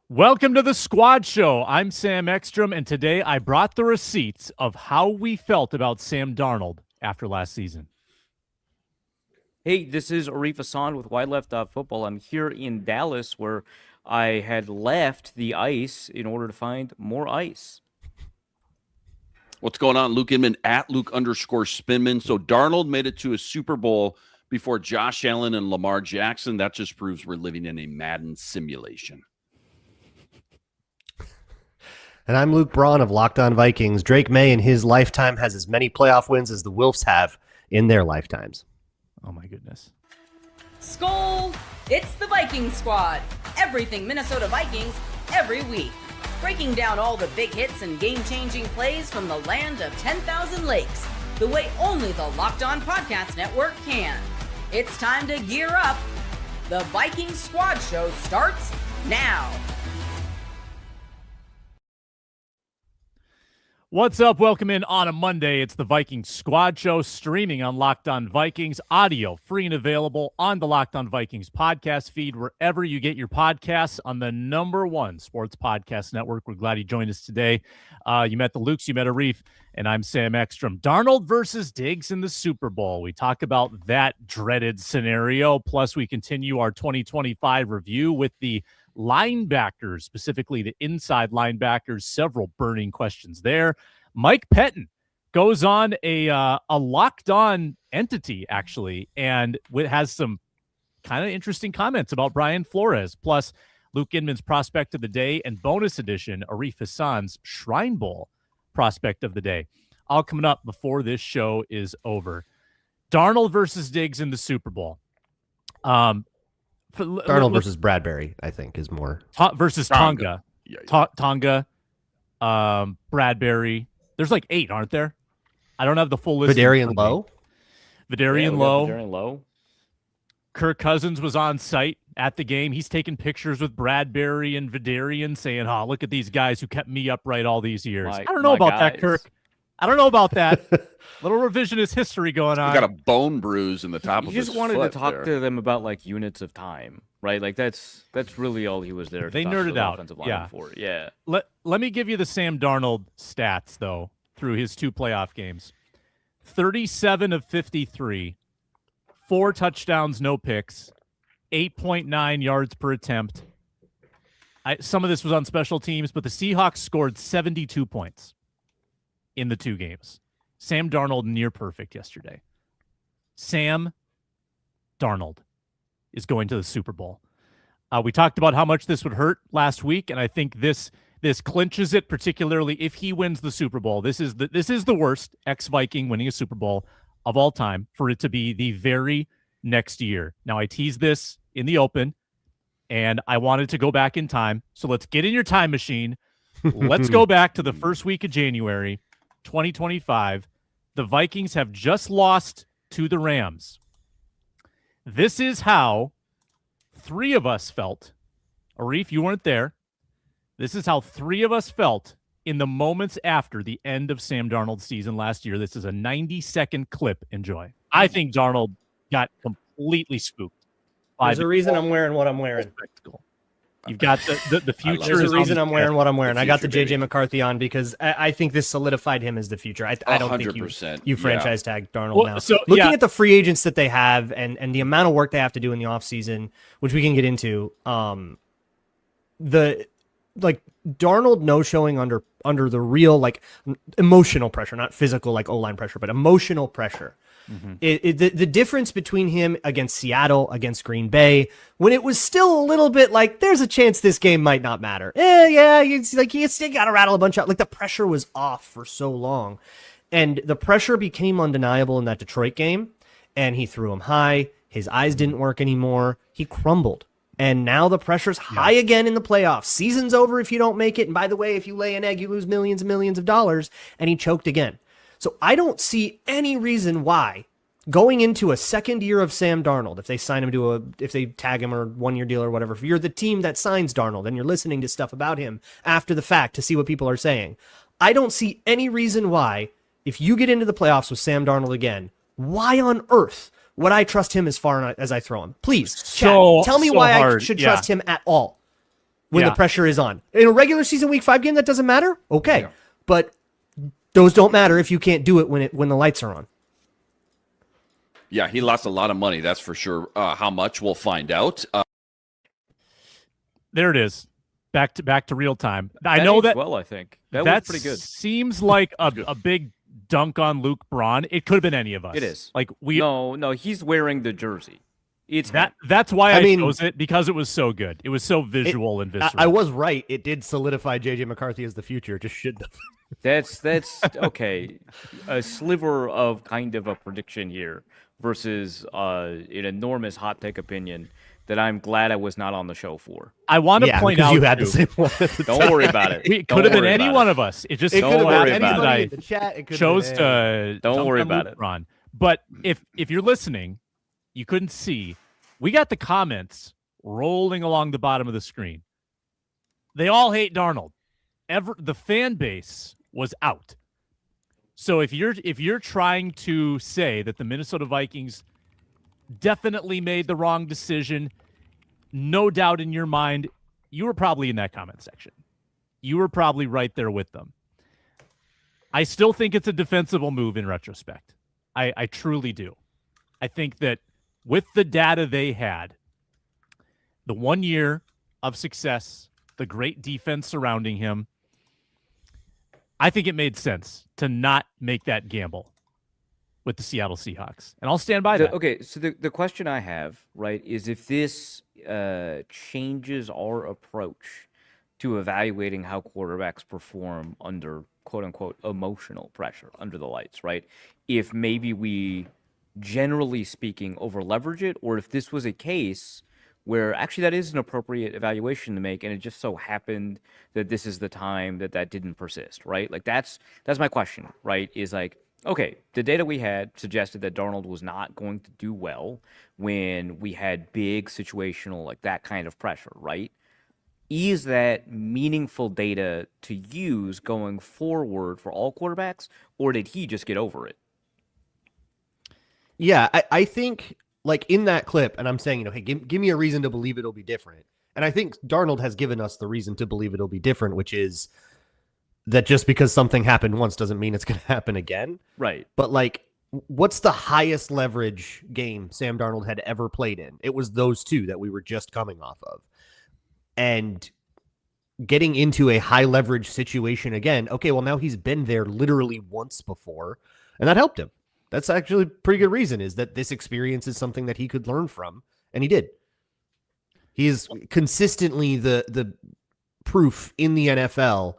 Welcome to the Squad Show. I'm Sam Ekstrom, and today I brought the receipts of how we felt about Sam Darnold after last season. Hey, this is Arif Hasan with Why Left Football. I'm here in Dallas where I had left the ice in order to find more ice. What's going on? Luke Inman at Luke_Spinman. So Darnold made it to a Super Bowl before Josh Allen and Lamar Jackson. That just proves we're living in a Madden simulation. And I'm Luke Braun of Locked On Vikings. Drake May in his lifetime has as many playoff wins as the Wilfs have in their lifetimes. Oh, my goodness. Skol! It's the Viking Squad. Everything Minnesota Vikings every week. Breaking down all the big hits and game-changing plays from the land of 10,000 lakes. The way only the Locked On Podcast Network can. It's time to gear up. The Viking Squad Show starts now. What's up? Welcome in on a Monday. It's the Vikings Squad Show, streaming on Locked On Vikings, audio free and available on the Locked On Vikings podcast feed, wherever you get your podcasts, on the #1 sports podcast network. We're glad you joined us today. You met the Lukes, you met Arif, and I'm Sam Ekstrom. Darnold versus Diggs in the Super Bowl. We talk about that dreaded scenario, plus we continue our 2025 review with the linebackers, specifically the inside linebackers. Several burning questions there. Mike Pettine goes on a Locked On entity, actually, and has some kind of interesting comments about Brian Flores, plus Luke Inman's prospect of the day, and bonus edition, Arif Hasan's Shrine Bowl prospect of the day. All coming up before this show is over. Darnold versus Diggs in the Super Bowl. Darnold versus Bradbury, I think, is more. Versus Tonga. Tonga, Bradbury. There's like 8, aren't there? I don't have the full list. Vidarian Lowe. Vidarian Lowe. Kirk Cousins was on site at the game. He's taking pictures with Bradbury and Vidarian, saying, "Oh, look at these guys who kept me upright all these years." I don't know about that, Kirk. I don't know about that. Little revisionist history going on. Got a bone bruise in the top of his foot. He just wanted to talk to them about like units of time, right? Like that's really all he was there. They nerded out. Yeah. Let me give you the Sam Darnold stats though through his 2 playoff games. 37 of 53, 4 touchdowns, no picks, 8.9 yards per attempt. Some of this was on special teams, but the Seahawks scored 72 points in the 2 games. Sam Darnold near perfect yesterday. Sam Darnold is going to the Super Bowl. We talked about how much this would hurt last week, and I think this clinches it, particularly if he wins the Super Bowl. This is the worst ex-Viking winning a Super Bowl of all time for it to be the very next year. Now, I teased this in the open, and I wanted to go back in time. So let's get in your time machine. Let's go back to the first week of January 2025. The Vikings have just lost to the Rams. This is how 3 of us felt. Arif, you weren't there. This is how 3 of us felt in the moments after the end of Sam Darnold's season last year. This is a 90-second clip. Enjoy. I think Darnold got completely spooked. There's a reason I'm wearing what I'm wearing. Spectacle. You've got the future. There's a reason I'm wearing what I'm wearing. I got the JJ McCarthy on because I think this solidified him as the future. I don't think you franchise tag Darnold now. So, looking at the free agents that they have and the amount of work they have to do in the offseason, which we can get into, Darnold no-showing under the real emotional pressure, not physical O-line pressure, but emotional pressure. Mm-hmm. The difference between him against Seattle, against Green Bay, when it was still a little bit there's a chance this game might not matter. You still got to rattle a bunch out. The pressure was off for so long, and the pressure became undeniable in that Detroit game. And he threw him high. His eyes didn't work anymore. He crumbled. And now the pressure's high again in the playoffs. Season's over if you don't make it. And by the way, if you lay an egg, you lose millions and millions of dollars. And he choked again. So I don't see any reason why going into a second year of Sam Darnold, if they sign him if they tag him or 1-year deal or whatever, if you're the team that signs Darnold and you're listening to stuff about him after the fact to see what people are saying, I don't see any reason why, if you get into the playoffs with Sam Darnold again, why on earth would I trust him as far as I throw him? Please, chat, tell me why hard. I should trust him at all. when Yeah. the pressure is on. In a regular season Week 5 game, that doesn't matter. Okay, Yeah. but those don't matter if you can't do it when the lights are on. Yeah, he lost a lot of money, that's for sure. How much, we'll find out. There it is. Back to real time. I That know aged that well, I think that that was pretty good. seems like a big dunk on Luke Braun. It could have been any of us. It is. Like we No, he's wearing the jersey. It's him. that's why I I mean- chose it, because it was so good. It was so visual and visceral. I was right. It did solidify JJ McCarthy as the future. It just shouldn't have. That's okay. A sliver of kind of a prediction here versus an enormous hot take opinion that I'm glad I was not on the show for. I want to Yeah, point because out you had too, the same one. At the Don't time. worry about it. it Don't could have been worry any about one it. of us. It just It Don't could have worry been about anybody it. in the chat. It could have chose been to Don't dunk worry on about Luke it. Braun. But if you're listening, you couldn't see. We got the comments rolling along the bottom of the screen. They all hate Darnold. The fan base was out. So if you're trying to say that the Minnesota Vikings definitely made the wrong decision, no doubt in your mind, you were probably in that comment section. You were probably right there with them. I still think it's a defensible move in retrospect. I truly do. I think that with the data they had, the 1 year of success, the great defense surrounding him, I think it made sense to not make that gamble with the Seattle Seahawks. And I'll stand by that. Okay, so the question I have, right, is if this changes our approach to evaluating how quarterbacks perform under quote-unquote emotional pressure under the lights, right? If maybe we, generally speaking, over-leverage it, or if this was a case where actually that is an appropriate evaluation to make, and it just so happened that this is the time that didn't persist, right? Like that's my question, right? Is like, okay, the data we had suggested that Darnold was not going to do well when we had big situational, like that kind of pressure, right? Is that meaningful data to use going forward for all quarterbacks, or did he just get over it? Yeah, I think like in that clip, and I'm saying, hey, give me a reason to believe it'll be different. And I think Darnold has given us the reason to believe it'll be different, which is that just because something happened once doesn't mean it's going to happen again. Right. But like, what's the highest leverage game Sam Darnold had ever played in? It was those two that we were just coming off of. And getting into a high leverage situation again, okay, well, now he's been there literally once before, and that helped him. That's actually a pretty good reason, is that this experience is something that he could learn from, and he did. He is consistently the proof in the NFL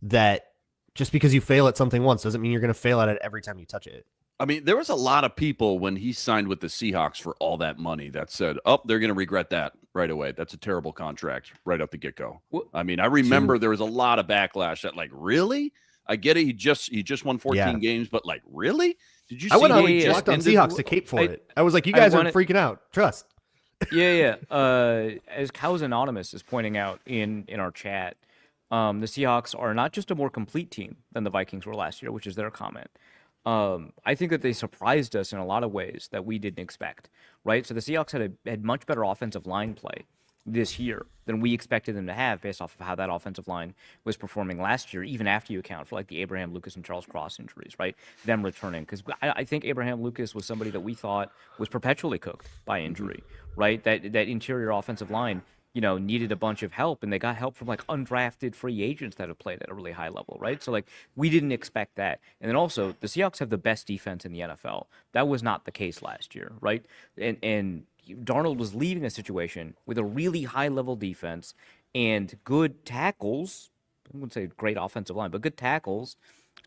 that just because you fail at something once doesn't mean you're going to fail at it every time you touch it. I mean, there was a lot of people when he signed with the Seahawks for all that money that said, oh, they're going to regret that right away. That's a terrible contract right off the get-go. I mean, I remember there was a lot of backlash that, like, really? I get it. He just won 14 games, but like, really? Did you see I went how on he just Locked On ended? Seahawks to cape for it. I was like, you guys are freaking out. Trust. Yeah. As Cows Anonymous is pointing out in our chat, the Seahawks are not just a more complete team than the Vikings were last year, which is their comment. I think that they surprised us in a lot of ways that we didn't expect, right? So the Seahawks had much better offensive line play this year than we expected them to have based off of how that offensive line was performing last year, even after you account for like the Abraham Lucas and Charles Cross injuries, right? Them returning. Because I think Abraham Lucas was somebody that we thought was perpetually cooked by injury, right? That interior offensive line, needed a bunch of help, and they got help from like undrafted free agents that have played at a really high level, right? So like we didn't expect that. And then also the Seahawks have the best defense in the NFL. That was not the case last year, right? And Darnold was leaving a situation with a really high level defense and good tackles. I wouldn't say great offensive line, but good tackles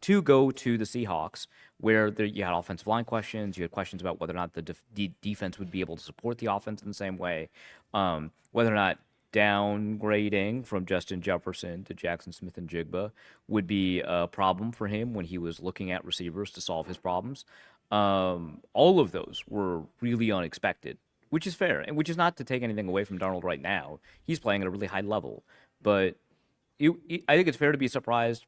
to go to the Seahawks, where you had offensive line questions. You had questions about whether or not the defense would be able to support the offense in the same way, whether or not downgrading from Justin Jefferson to Jackson Smith and Jigba would be a problem for him when he was looking at receivers to solve his problems. All of those were really unexpected, which is fair, and which is not to take anything away from Darnold right now. He's playing at a really high level, but I think it's fair to be surprised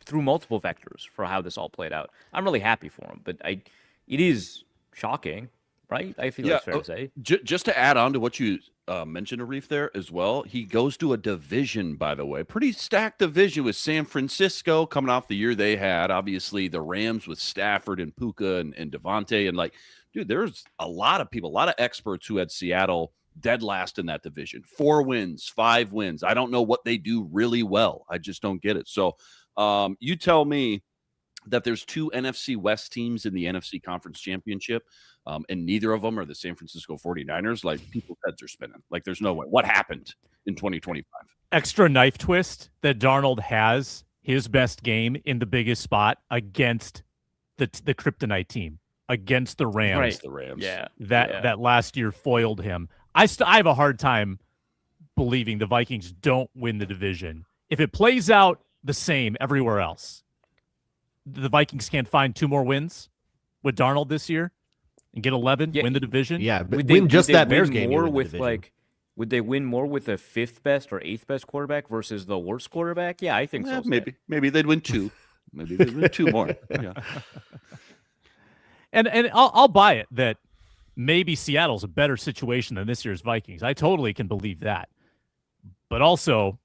through multiple vectors for how this all played out. I'm really happy for him, but it is shocking, right? I feel that's fair to say. Just to add on to what you mention Arif there as well. He goes to a division, by the way, pretty stacked division with San Francisco coming off the year they had. Obviously, the Rams with Stafford and Puka and Devontae. And like, dude, there's a lot of people, a lot of experts who had Seattle dead last in that division. 4 wins, 5 wins. I don't know what they do really well. I just don't get it. So you tell me that there's 2 NFC West teams in the NFC Conference Championship, and neither of them are the San Francisco 49ers. Like, people's heads are spinning. Like, there's no way. What happened in 2025? Extra knife twist that Darnold has his best game in the biggest spot against the kryptonite team, against the Rams. Right. The Rams. Yeah. That last year foiled him. I have a hard time believing the Vikings don't win the division. If it plays out the same everywhere else, the Vikings can't find 2 more wins with Darnold this year and get 11, win the division. Yeah, but Would win just would that win Bears game. you more win the with division. like, would they win more with the 5th best or 8th best quarterback versus the worst quarterback? Yeah, I think so. Sam. Maybe they'd win 2. Maybe they'd win 2 more. Yeah. And I'll buy it that maybe Seattle's a better situation than this year's Vikings. I totally can believe that. But also,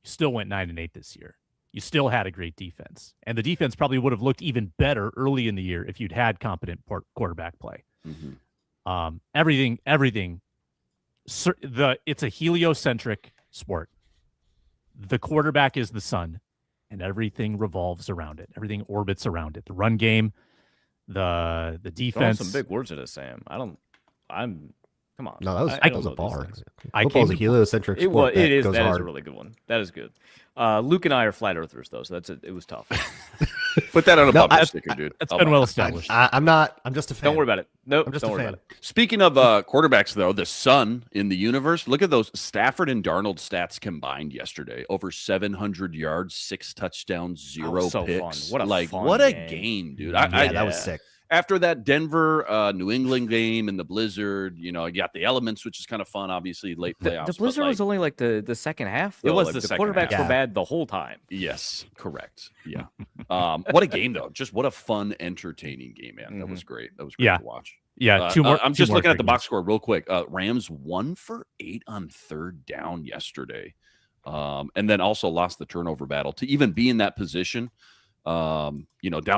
you still went 9-8 this year. You still had a great defense. And the defense probably would have looked even better early in the year if you'd had competent quarterback play. Mm-hmm. Everything. It's a heliocentric sport. The quarterback is the sun, and everything revolves around it. Everything orbits around it. The run game, the defense. Throwing some big words at us, Sam. Come on. No, that was a bar. I Football's came a to- heliocentric It sport. was. It is. goes That is hard. a really good one. That is good. Luke and I are flat earthers, though, so it was tough. Put that on a No, bumper I- sticker, dude. It's I'll been buy well it. established. I'm not. I'm just a fan. Don't worry about it. Nope. I'm just don't a worry fan. about it. Speaking of quarterbacks, though, the sun in the universe, look at those Stafford and Darnold stats combined yesterday. Over 700 yards, 6 touchdowns, 0 so picks. fun. What a game. game, dude. Yeah, that was sick. After that Denver, New England game and the blizzard, you got the elements, which is kind of fun, obviously, late playoffs. The but, blizzard like, was only like the second half. It Though. was Like, the the second quarterbacks half. were Yeah. bad the whole time. Yes, correct. Yeah. What a game, though. Just what a fun, entertaining game, man. That was great. That was great Yeah. to watch. Yeah, 2 more. I'm 2 just more looking at the great box score real quick. Rams 1 for 8 on 3rd down yesterday, and then also lost the turnover battle to even be in that position. Down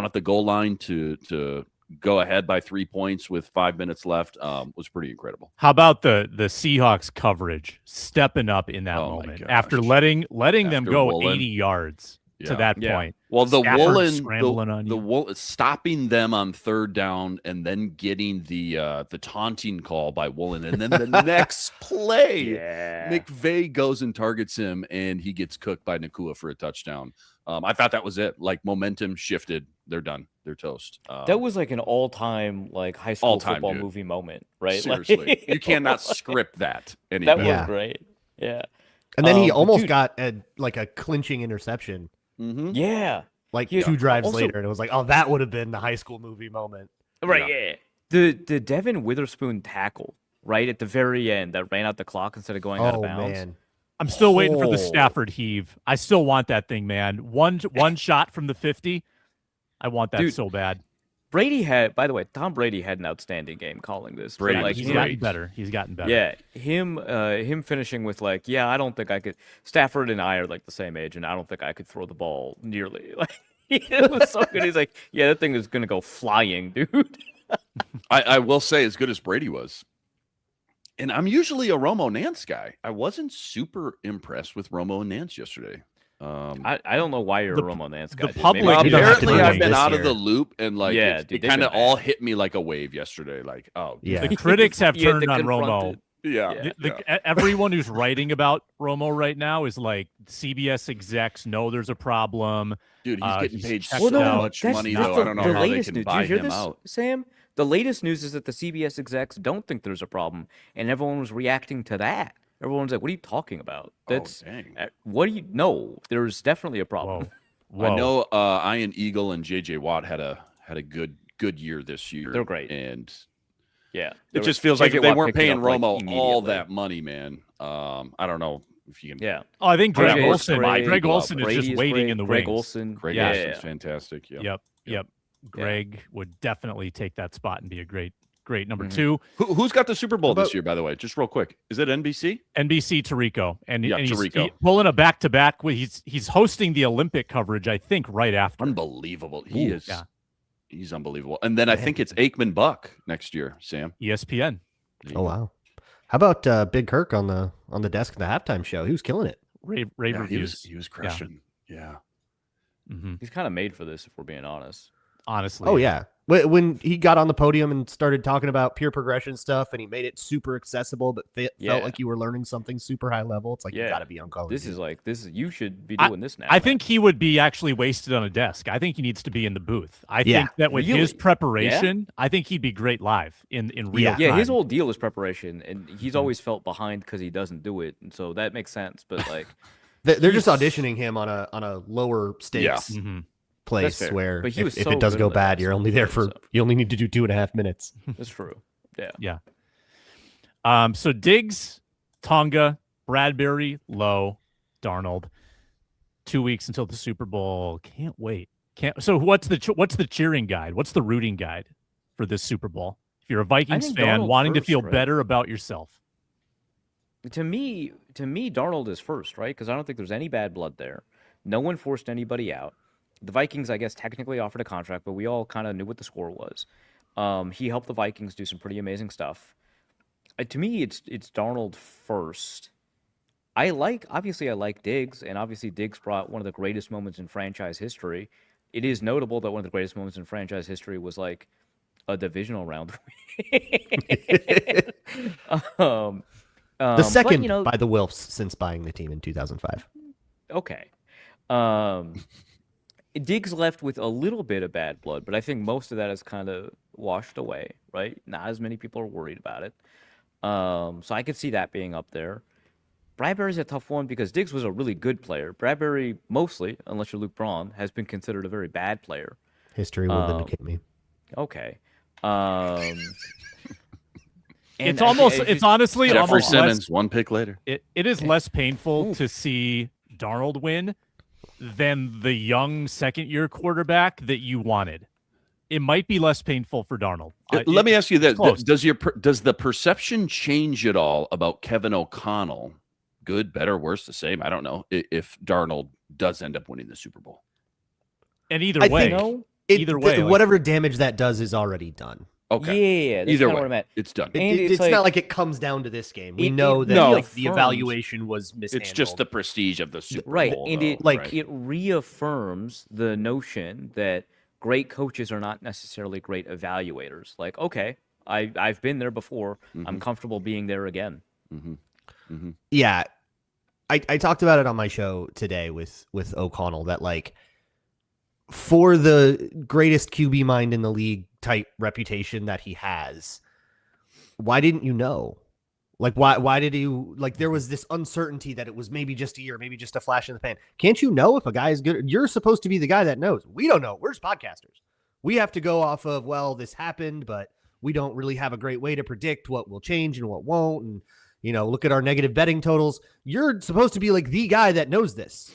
at the goal line to go ahead by 3 points with 5 minutes left was pretty incredible. How about the Seahawks coverage stepping up in that Oh my moment gosh. after letting them After go Woolen. 80 yards to Yeah. that Yeah. point? Well, the Stafford Woolen, scrambling on you. stopping them on 3rd down and then getting the taunting call by Woolen, and then the next play, Yeah. McVay goes and targets him, and he gets cooked by Nakua for a touchdown. I thought that was it. Like, momentum shifted. They're done. They're toast. That was like an all-time like high school All-time, football dude. movie moment, right? Seriously, Like, you cannot script that anymore. That Yeah. was great. Yeah. And then he But almost dude- got a clinching interception Mm-hmm. Yeah. like Yeah. 2 drives Also- later, and it was like, oh, that would have been the high school movie moment. Right. Yeah. The Devin Witherspoon tackle right at the very end that ran out the clock instead of going out of Oh bounds. man, I'm still waiting for the Oh. Stafford heave. I still want that thing, man. One shot from the 50. I want that Dude, so bad. By the way, Tom Brady had an outstanding game calling this. Brady like, was He's great. gotten better. He's gotten better. yeah, him finishing with like, yeah, I don't think I could. Stafford and I are like the same age, and I don't think I could throw the ball nearly. Like, it was so good. He's like, yeah, that thing is gonna go flying, dude. I will say, as good as Brady was, and I'm usually a Romo Nance guy, I wasn't super impressed with Romo and Nance yesterday. I don't know why you're The- a Romo Nance the guy. dude. public- Maybe You don't have to Apparently, do I've it been this out of year. the loop, and like Yeah, it dude, they've kind of been all bad. hit me like a wave yesterday. Like, oh, yeah. The critics have You had turned to on confront Romo. it. yeah, Yeah. Everyone who's writing about Romo right now is like, CBS execs know there's a problem. dude, he's getting he's paid checked so out. much that's money not though. the- I don't know the how they latest can news. buy Did you hear him this, out. Sam? The latest news is that the CBS execs don't think there's a problem, and everyone was reacting to that. Everyone's like, "What are you talking about? That's dang. what do you know? There's definitely a problem." Whoa. I know Ian Eagle and JJ Watt had a good year this year. They're great. And Yeah, it just feels like JJ if they Watt weren't picked it paying up, like, Romo all immediately. that money, man. I don't know if you can. Yeah, Oh, I think Greg Yeah, Olson. Greg Greg Olson is Brady just waiting great. in the Greg wings. Olson, Greg Yeah. Olson's fantastic. Yeah. Yep. Greg would definitely take that spot and be a great great. Number two, Who's got the Super Bowl About- this year, by the way? Just real quick. Is it NBC? NBC Tirico, and Yeah, he's Tirico. pulling a back-to-back. He's hosting the Olympic coverage, I think, right after. Unbelievable. He is. Yeah. He's unbelievable. And then I think it's Aikman Buck next year, Sam. ESPN. There you Oh go. wow. How about Big Kirk on the desk at the halftime show? He was killing it. Rave Yeah, reviews. he was crushing. Yeah. Mhm. He's kind of made for this, if we're being honest. Honestly. Oh yeah. When he got on the podium and started talking about peer progression stuff, and he made it super accessible, but Yeah. felt like you were learning something super high level. It's like you Yeah. got to be on Call of This Duty. is you should be I- doing this now. I man. think he would be actually wasted on a desk. I think he needs to be in the booth. I Yeah. think that with his Really? preparation, I think he'd be great live in real Yeah. time. Yeah, his whole deal is preparation, and he's always felt behind because he doesn't do it, and so that makes sense. But like, They're just he's- auditioning him on a lower stakes Mhm. place fair. where But he was if so it does good go on the bad, desk you're only there for so. you only need to do 2.5 minutes. that's true. Yeah. Yeah. So Diggs, Tonga, Bradbury, Lowe, Darnold. 2 weeks until the Super Bowl. Can't wait. So what's the cheering guide? What's the rooting guide for this Super Bowl? If you're a Vikings think fan Darnold wanting to first, feel right? better about yourself. To me, Darnold is first, right? Because I don't think there's any bad blood there. No one forced anybody out. The Vikings, I guess, technically offered a contract, but we all kind of knew what the score was. He helped the Vikings do some pretty amazing stuff. To me, it's Darnold first. I like Diggs, and obviously Diggs brought one of the greatest moments in franchise history. It is notable that one of the greatest moments in franchise history was like a divisional round. The but, second you know, by the Wilfs since buying the team in 2005. okay. Diggs left with a little bit of bad blood, but I think most of that is kind of washed away, right? Not as many people are worried about it. So I could see that being up there. Bradbury's a tough one because Diggs was a really good player. Bradbury, mostly, unless you're Luke Braun, has been considered a very bad player. History will vindicate me. Okay. It's honestly Jeffrey almost Simmons, one pick later. it is less painful to see Darnold win than the young second-year quarterback that you wanted. It might be less painful for Darnold. Let me ask you this: close. does the perception change at all about Kevin O'Connell? Good, better, worse, the same? I don't know. If Darnold does end up winning the Super Bowl, And either I way, think either way, like- whatever damage that does is already done. okay. Yeah, that's Either kinda way, what I meant. it's done. And It's it's like- not like it comes down to this game. We It- know it that No. like, the reaffirms- evaluation was mishandled. It's just the prestige of the Super Right, Bowl, and though, it right? it reaffirms the notion that great coaches are not necessarily great evaluators. Like, okay, I've been there before. I'm comfortable being there again. Yeah. I talked about it on my show today with O'Connell that like for the greatest QB mind in the league type reputation that he has, why didn't you know? Like why did you like there was this uncertainty that it was maybe just a year, maybe just a flash in the pan. Can't you know if a guy is good? You're supposed to be the guy that knows. We don't know. We're just podcasters. We have to go off of, well, this happened, but we don't really have a great way to predict what will change and what won't. And look at our negative betting totals. You're supposed to be like the guy that knows this,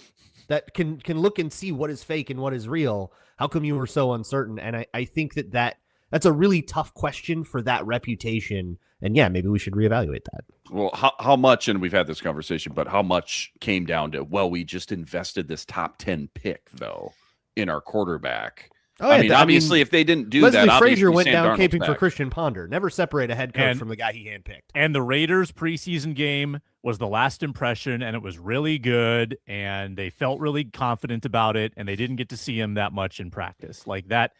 that can look and see what is fake and what is real. How come you were so uncertain? And I think that's a really tough question for that reputation. And yeah, maybe we should reevaluate that. Well, how much, and we've had this conversation, but how much came down to, well, we just invested this top 10 pick, though, in our quarterback. Oh, I mean, obviously, if they didn't do Leslie that, Frazier obviously went Sam down Darnold's caping for back. Christian Ponder. Never separate a head coach And- from the guy he handpicked. And the Raiders preseason game was the last impression, and it was really good, and they felt really confident about it, and they didn't get to see him that much in practice. Like that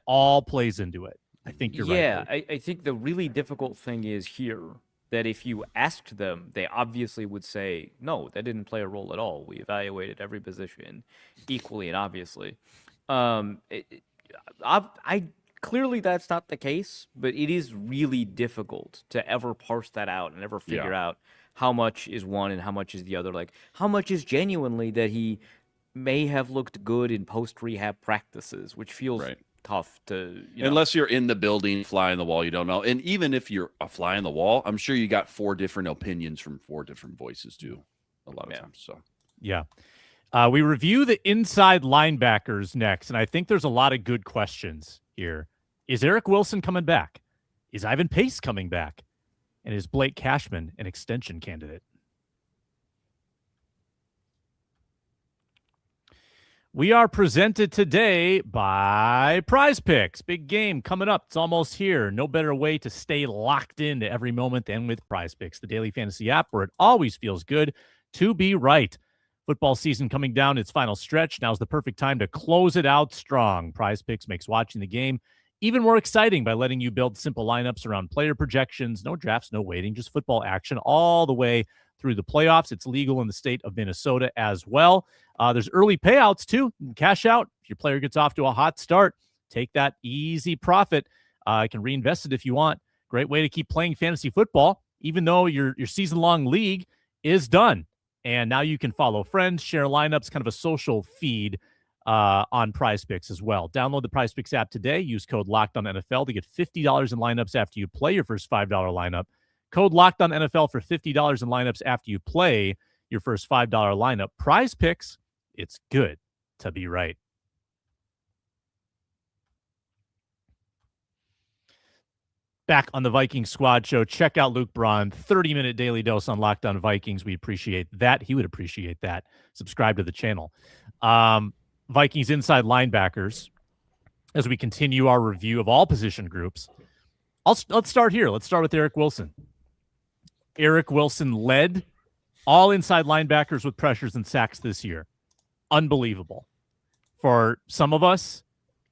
all plays into it. I think you're right. Yeah, Luke. I think the really difficult thing is here that if you asked them, they obviously would say, no, that didn't play a role at all. We evaluated every position equally and obviously. I clearly that's not the case, but it is really difficult to ever parse that out and ever figure out how much is one and how much is the other. Like, how much is genuinely that he may have looked good in post-rehab practices, which feels tough to, Unless you're in the building, fly on the wall, you don't know. And even if you're a fly on the wall, I'm sure you got 4 different opinions from 4 different voices too, a lot of times. So Yeah. We review the inside linebackers next, and I think there's a lot of good questions here. Is Eric Wilson coming back? Is Ivan Pace coming back? And is Blake Cashman an extension candidate? We are presented today by Prize Picks. Big game coming up. It's almost here. No better way to stay locked into every moment than with Prize Picks, the daily fantasy app where it always feels good to be right. Football season coming down its final stretch. Now's the perfect time to close it out strong. Prize Picks makes watching the game even more exciting by letting you build simple lineups around player projections. No drafts, no waiting, just football action all the way through the playoffs. It's legal in the state of Minnesota as well. There's early payouts too. You can cash out if your player gets off to a hot start. Take that easy profit. You can reinvest it if you want. Great way to keep playing fantasy football, even though your season-long league is done. And now you can follow friends, share lineups, kind of a social feed on Prize Picks as well. Download the Prize Picks app today. Use code LOCKEDONNFL to get $50 in lineups after you play your first $5 lineup. Code LOCKEDONNFL for $50 in lineups after you play your first $5 lineup. Prize Picks, it's good to be right. Back on the Vikings Squad Show, check out Luke Braun, 30-minute daily dose on Locked On Vikings. We appreciate that. He would appreciate that. Subscribe to the channel. Vikings inside linebackers, as we continue our review of all position groups. Let's start here. Let's start with Eric Wilson. Eric Wilson led all inside linebackers with pressures and sacks this year. Unbelievable. For some of us,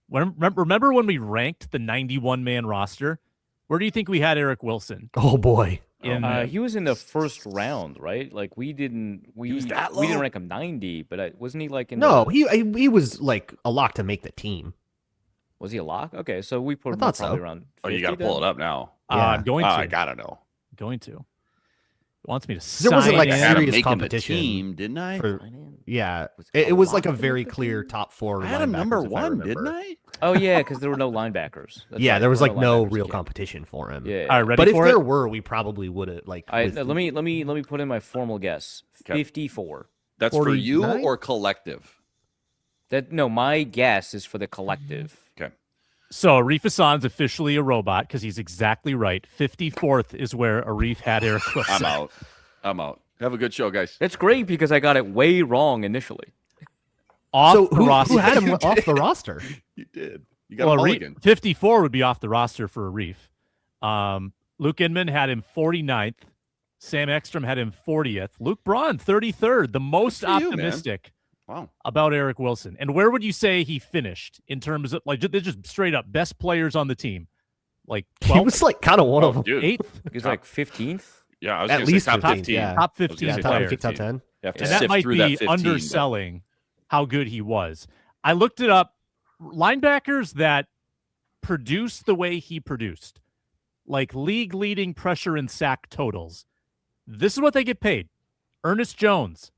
remember when we ranked the 91-man roster? Where do you think we had Eric Wilson? Oh boy. He was in the first round, right? Like we didn't rank him 90, but wasn't he like in he was like a lock to make the team. Was he a lock? Okay, so we put him thought probably so. around 50. Oh, you got to pull it up now. I'm going to. I gotta know. Going to. Wants me to sign There wasn't like in. I had him serious making the competition. team, didn't I? Yeah, Was it was like a lock very to make the clear team? top four. I had him linebackers, number if I one, remember. didn't I? Oh yeah, because there were no linebackers. That's Yeah, right, there was were like no linebackers real again. competition for him. Yeah. All right, ready But if for there it? were, we probably would have like. Let with- me put in my formal guess. Okay. 54. That's for you 49? or collective? My guess is for the collective. Okay. So Arif Hasan's officially a robot because he's exactly right. 54th is where Arif had Eric Wilson. I'm out. Have a good show, guys. That's great because I got it way wrong initially. Off So the who roster. had him off the roster? You did. You got Well, a Arif, mulligan. 54 would be off the roster for Arif. Luke Inman had him 49th. Sam Ekstrom had him 40th. Luke Braun, 33rd, the most Good for you, man. optimistic Wow. about Eric Wilson. And where would you say he finished in terms of, like, just straight up best players on the team? Like He 12th, was like kind of one of them. Dude. 8th? He's like 15th. Yeah, I was At gonna say least top 15, 15. yeah. Top I was 15 gonna say Top players. 15, top 10. You have to And that sift might through be that 15, but- underselling how good he was. I looked it up. Linebackers that produce the way he produced, like league-leading pressure and sack totals, this is what they get paid. Ernest Jones,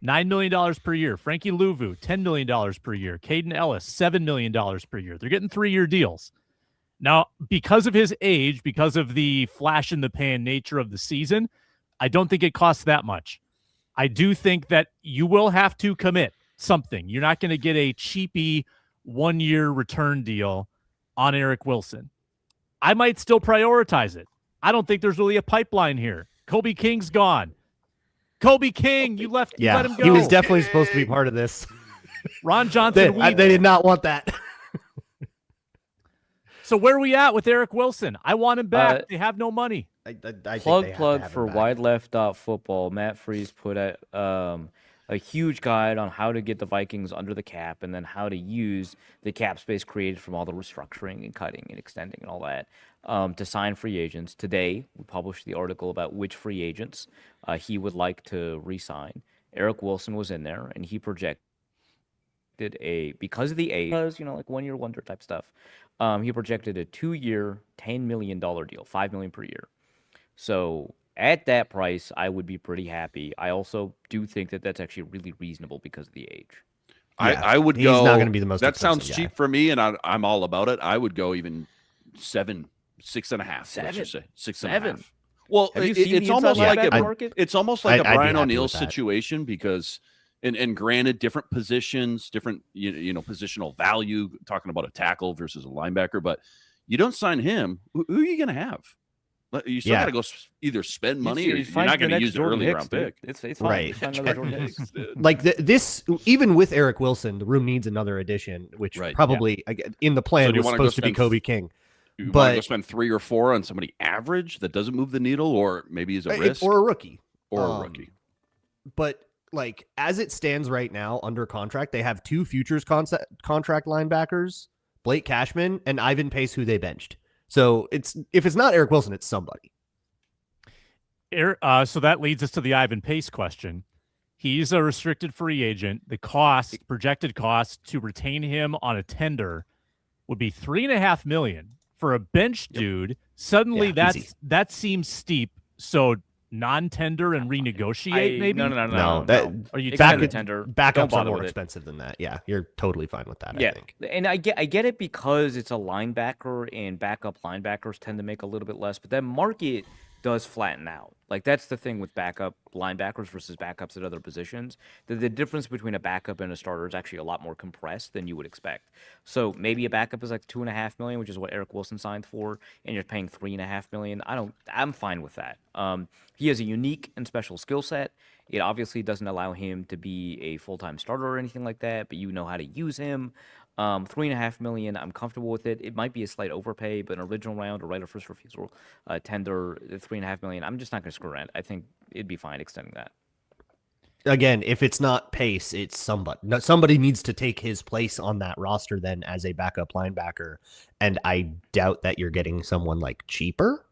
$9 million per year. Frankie Louvu, $10 million per year. Caden Ellis, $7 million per year. They're getting 3-year deals. Now, because of his age, because of the flash-in-the-pan nature of the season, I don't think it costs that much. I do think that you will have to commit something. You're not going to get a cheapy one-year return deal on Eric Wilson. I might still prioritize it. I don't think there's really a pipeline here. Kobe King's gone. Kobe King, you let Yeah, him go. he was definitely supposed to be part of this. Ron They, Johnson. they did not want that. So where are we at with Eric Wilson? I want him back. Uh, They have no money. I think they have to Plug have for him back. wideleft.football. Matt Freese put a huge guide on how to get the Vikings under the cap and then how to use the cap space created from all the restructuring and cutting and extending and all that to sign free agents. Today, we published the article about which free agents he would like to re-sign. Eric Wilson was in there, and he projected because of the age, like 1 year wonder type stuff. He projected a 2-year, $10 million deal, $5 million per year. So at that price, I would be pretty happy. I also do think that that's actually really reasonable because of the age. Yeah, I would he's go. not gonna be the most That sounds expensive guy. cheap for me, and I'm all about it. I would go even 7, 6.5. Let's Seven. just say 6.5. Seven. Well, Have you seen it's the almost inside like linebacker a, market? it's almost like I'd a be Brian happy O'Neill with that. situation because, and granted, different positions, different positional value. Talking about a tackle versus a linebacker, but You don't sign him. Who are you going to have? You still got to go either spend money or you're not going to use an early round pick. It's fine. Right. Find another Jordan Hicks. Like this, even with Eric Wilson, the room needs another addition, which probably in the plan was supposed to be Kobe King. You want to go spend 3 or 4 on somebody average that doesn't move the needle, or maybe is a risk, or a rookie, But like as it stands right now, under contract, they have 2 futures contract linebackers, Blake Cashman and Ivan Pace, who they benched. So if it's not Eric Wilson, it's somebody. So that leads us to the Ivan Pace question. He's a restricted free agent. The projected cost to retain him on a tender would be $3.5 million for a bench dude. Suddenly, that seems steep. So non-tender and renegotiate, maybe? No. Are you tender? Backups are more expensive than that. Yeah, you're totally fine with that. Yeah, I think. And I get it because it's a linebacker, and backup linebackers tend to make a little bit less, but that market does flatten out. Like, that's the thing with backup linebackers versus backups at other positions. The difference between a backup and a starter is actually a lot more compressed than you would expect. So maybe a backup is like $2.5 million, which is what Eric Wilson signed for, and you're paying $3.5 million. I'm fine with that. He has a unique and special skill set. It obviously doesn't allow him to be a full-time starter or anything like that, but you know how to use him. $3.5 million, I'm comfortable with it. It might be a slight overpay, but an original round or right of first refusal tender, $3.5 million, I'm just not going to screw around. I think it'd be fine extending that. Again, if it's not Pace, it's somebody. Somebody needs to take his place on that roster then as a backup linebacker, and I doubt that you're getting someone like cheaper.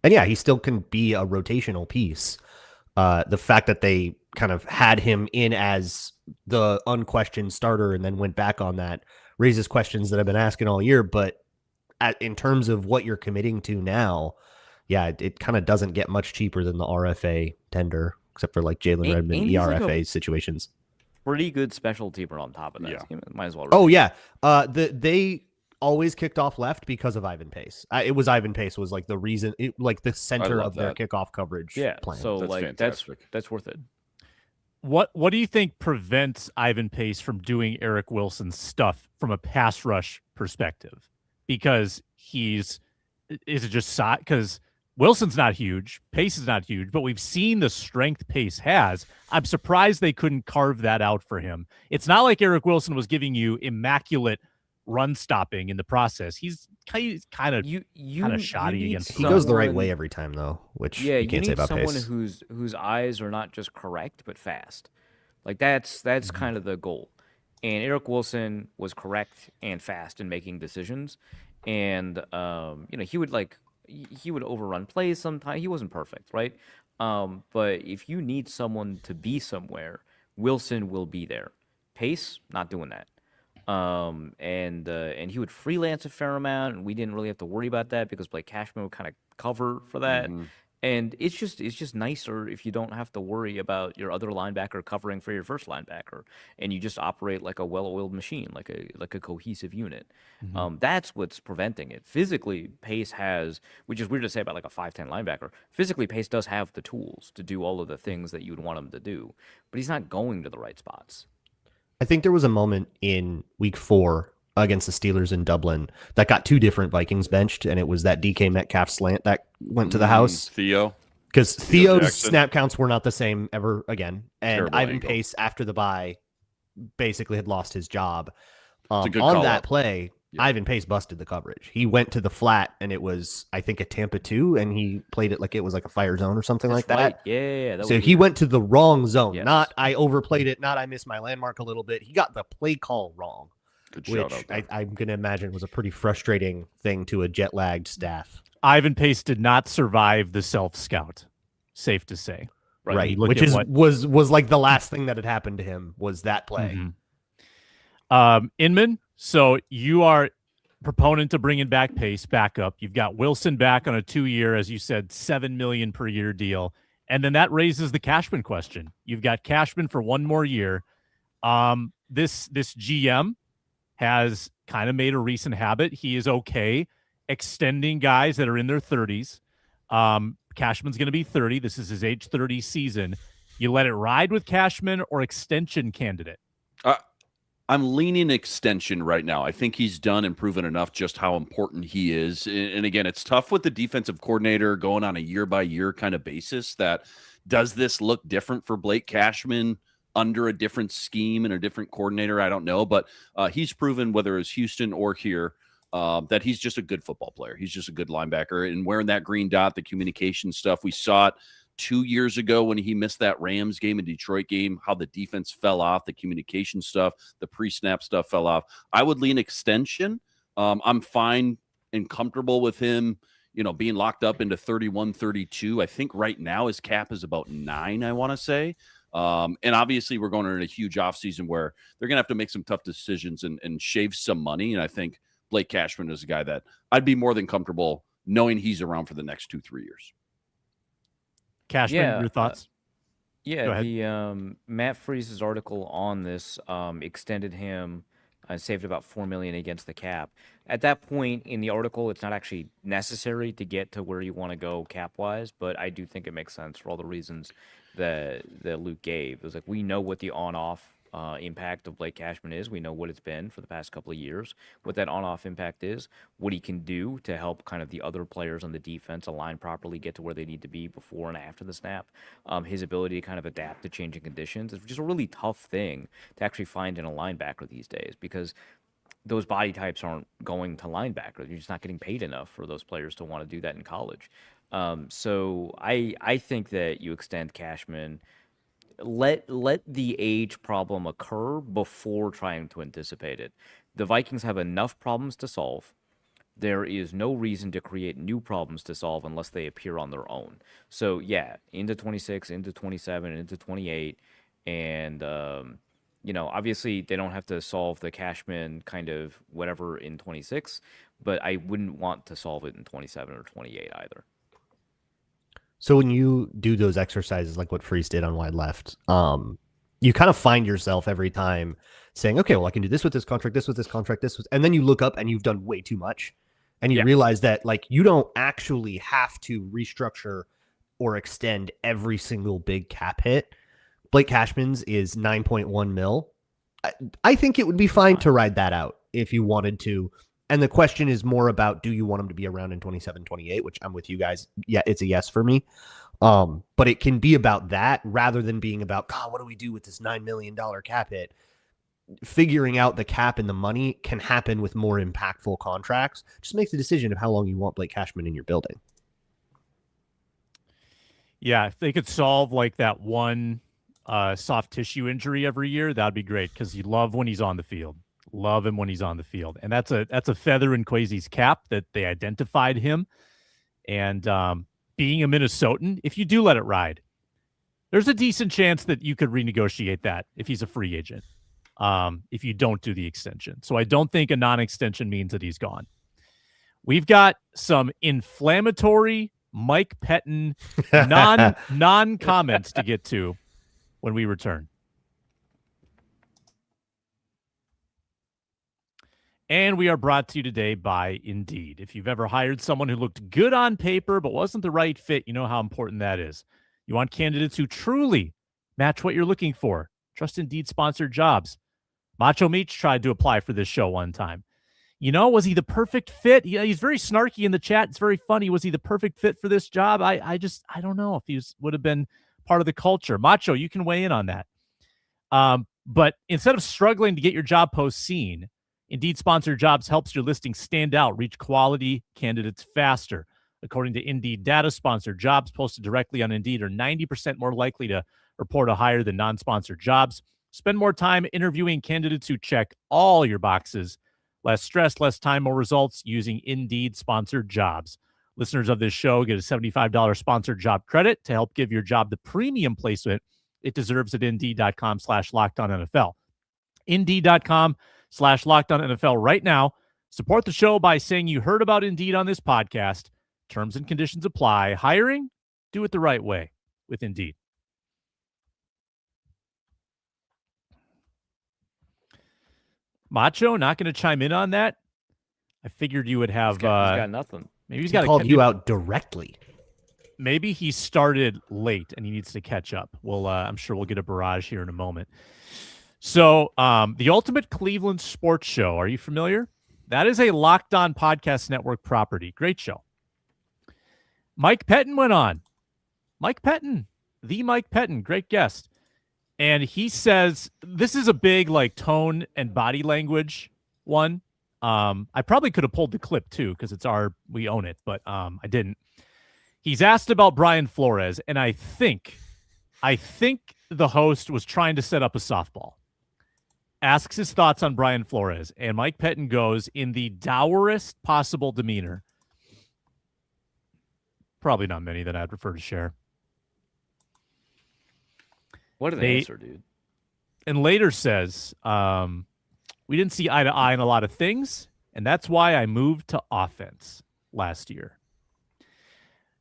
And yeah, he still can be a rotational piece. The fact that they kind of had him in as the unquestioned starter and then went back on that raises questions that I've been asking all year. But in terms of what you're committing to now, yeah, it kind of doesn't get much cheaper than the RFA tender, except for like Jalen Redmond ERFA situations. Pretty good special teamer on top of that. Yeah. Might as well. Oh yeah, they always kicked off left because of Ivan Pace. It was Ivan Pace was like the reason, like the center of their kickoff coverage. Yeah, plan. so that's that's worth it. What do you think prevents Ivan Pace from doing Eric Wilson's stuff from a pass rush perspective? Because is it just because Wilson's not huge, Pace is not huge, but we've seen the strength Pace has. I'm surprised they couldn't carve that out for him. It's not like Eric Wilson was giving you immaculate run stopping in the process. He's kind of shoddy against. He goes the right way every time though, which you can't say about someone Pace. whose eyes are not just correct but fast. Like that's kind of the goal. And Eric Wilson was correct and fast in making decisions, and he would overrun plays sometimes. He wasn't perfect, right? But if you need someone to be somewhere, Wilson will be there. Pace, not doing that. And he would freelance a fair amount, and we didn't really have to worry about that because Blake Cashman would kind of cover for that. Mm-hmm. And it's just nicer if you don't have to worry about your other linebacker covering for your first linebacker, and you just operate like a well-oiled machine, like a cohesive unit. Mm-hmm. That's what's preventing it. Physically, Pace has, which is weird to say about like a 5'10" linebacker. Physically, Pace does have the tools to do all of the things that you would want him to do, but he's not going to the right spots. I think there was a moment in week 4 against the Steelers in Dublin that got 2 different Vikings benched, and it was that DK Metcalf slant that went to the house. Theo. Because Theo's snap counts were not the same ever again. And terrible Ivan angle. Pace, after the bye, basically had lost his job. On that play, Ivan Pace busted the coverage. He went to the flat, and it was, I think, a Tampa 2, and he played it like it was like a fire zone or something like that. Yeah. So he went to the wrong zone. Yes. Not I overplayed it, not I missed my landmark a little bit. He got the play call wrong, which I'm going to imagine was a pretty frustrating thing to a jet-lagged staff. Ivan Pace did not survive the self-scout, safe to say. Right. Which was like the last thing that had happened to him was that play. Mm-hmm. Inman, so you are proponent to bringing back Pace back up. You've got Wilson back on a 2-year, as you said, $7 million per year deal. And then that raises the Cashman question. You've got Cashman for 1 more year. This GM has kind of made a recent habit. He is okay extending guys that are in their 30s. Cashman's going to be 30. This is his age 30 season. You let it ride with Cashman or extension candidate? I'm leaning extension right now. I think he's done and proven enough just how important he is. And again, it's tough with the defensive coordinator going on a year-by-year kind of basis. That does this look different for Blake Cashman under a different scheme and a different coordinator? I don't know, but he's proven, whether it's Houston or here, that he's just a good football player. He's just a good linebacker. And wearing that green dot, the communication stuff, we saw it 2 years ago when he missed that Rams game and Detroit game, how the defense fell off, the communication stuff, the pre-snap stuff fell off. I would lean extension. I'm fine and comfortable with him, being locked up into 31, 32. I think right now his cap is about 9, I want to say. And obviously we're going into a huge offseason where they're going to have to make some tough decisions and shave some money. And I think Blake Cashman is a guy that I'd be more than comfortable knowing he's around for the next 2-3 years. Cashman, your thoughts? The Matt Freese's article on this extended him, saved about $4 million against the cap. At that point in the article, it's not actually necessary to get to where you want to go cap wise, but I do think it makes sense for all the reasons that Luke gave. It was like, we know what the on-off impact of Blake Cashman is. We know what it's been for the past couple of years, what that on-off impact is, what he can do to help kind of the other players on the defense align properly, get to where they need to be before and after the snap. His ability to kind of adapt to changing conditions is just a really tough thing to actually find in a linebacker these days, because those body types aren't going to linebacker. You're just not getting paid enough for those players to want to do that in college. So I think that you extend Cashman. Let the age problem occur before trying to anticipate it. The Vikings have enough problems to solve. There is no reason to create new problems to solve unless they appear on their own. So yeah, into 26, into 27, into 28, and obviously they don't have to solve the Cashman kind of whatever in 26, but I wouldn't want to solve it in 27 or 28 either. So when you do those exercises like what Freeze did on wide left, you kind of find yourself every time saying, okay, well, I can do this with this contract, this with this contract, and then you look up and you've done way too much. And you realize that like you don't actually have to restructure or extend every single big cap hit. Blake Cashman's is 9.1 mil. I think it would be fine to ride that out if you wanted to. And the question is more about, do you want him to be around in 27, 28, which I'm with you guys. Yeah, it's a yes for me. But it can be about that rather than being about, God, what do we do with this $9 million cap hit? Figuring out the cap and the money can happen with more impactful contracts. Just make the decision of how long you want Blake Cashman in your building. Yeah, if they could solve like that one soft tissue injury every year, that'd be great, because you love when he's on the field. Love him when he's on the field. And that's a feather in Kwesi's cap that they identified him. And being a Minnesotan, if you do let it ride, there's a decent chance that you could renegotiate that if he's a free agent, if you don't do the extension. So I don't think a non-extension means that he's gone. We've got some inflammatory Mike Pettine non-comments to get to when we return. And we are brought to you today by Indeed. If you've ever hired someone who looked good on paper but wasn't the right fit, you know how important that is. You want candidates who truly match what you're looking for. Trust Indeed sponsored jobs. Macho Meach tried to apply for this show one time. Was he the perfect fit? Yeah, he's very snarky in the chat. It's very funny. Was he the perfect fit for this job? I don't know if he would have been part of the culture. Macho, you can weigh in on that. But instead of struggling to get your job post seen, Indeed sponsored jobs helps your listing stand out, reach quality candidates faster. According to Indeed data, sponsored jobs posted directly on Indeed are 90% more likely to report a hire than non-sponsored jobs. Spend more time interviewing candidates who check all your boxes. Less stress, less time, more results using Indeed sponsored jobs. Listeners of this show get a $75 sponsored job credit to help give your job the premium placement it deserves at Indeed.com/LockedOnNFL. Indeed.com/LockedOnNFL right now. Support the show by saying you heard about Indeed on this podcast. Terms and conditions apply. Hiring? Do it the right way with Indeed. Macho, not going to chime in on that? I figured you would have... He's got nothing. Maybe he's got called you out directly. Maybe he started late and he needs to catch up. Well, I'm sure we'll get a barrage here in a moment. So, the Ultimate Cleveland Sports Show. Are you familiar? That is a Locked On Podcast Network property. Great show. Mike Pettine went on. Mike Pettine, the Mike Pettine, great guest. And he says, this is a big like tone and body language one. I probably could have pulled the clip too, because we own it, but I didn't. He's asked about Brian Flores, and I think the host was trying to set up a softball. Asks his thoughts on Brian Flores, and Mike Pettine goes in the dourest possible demeanor. Probably not many that I'd prefer to share. What an answer, dude. And later says, we didn't see eye to eye on a lot of things, and that's why I moved to offense last year.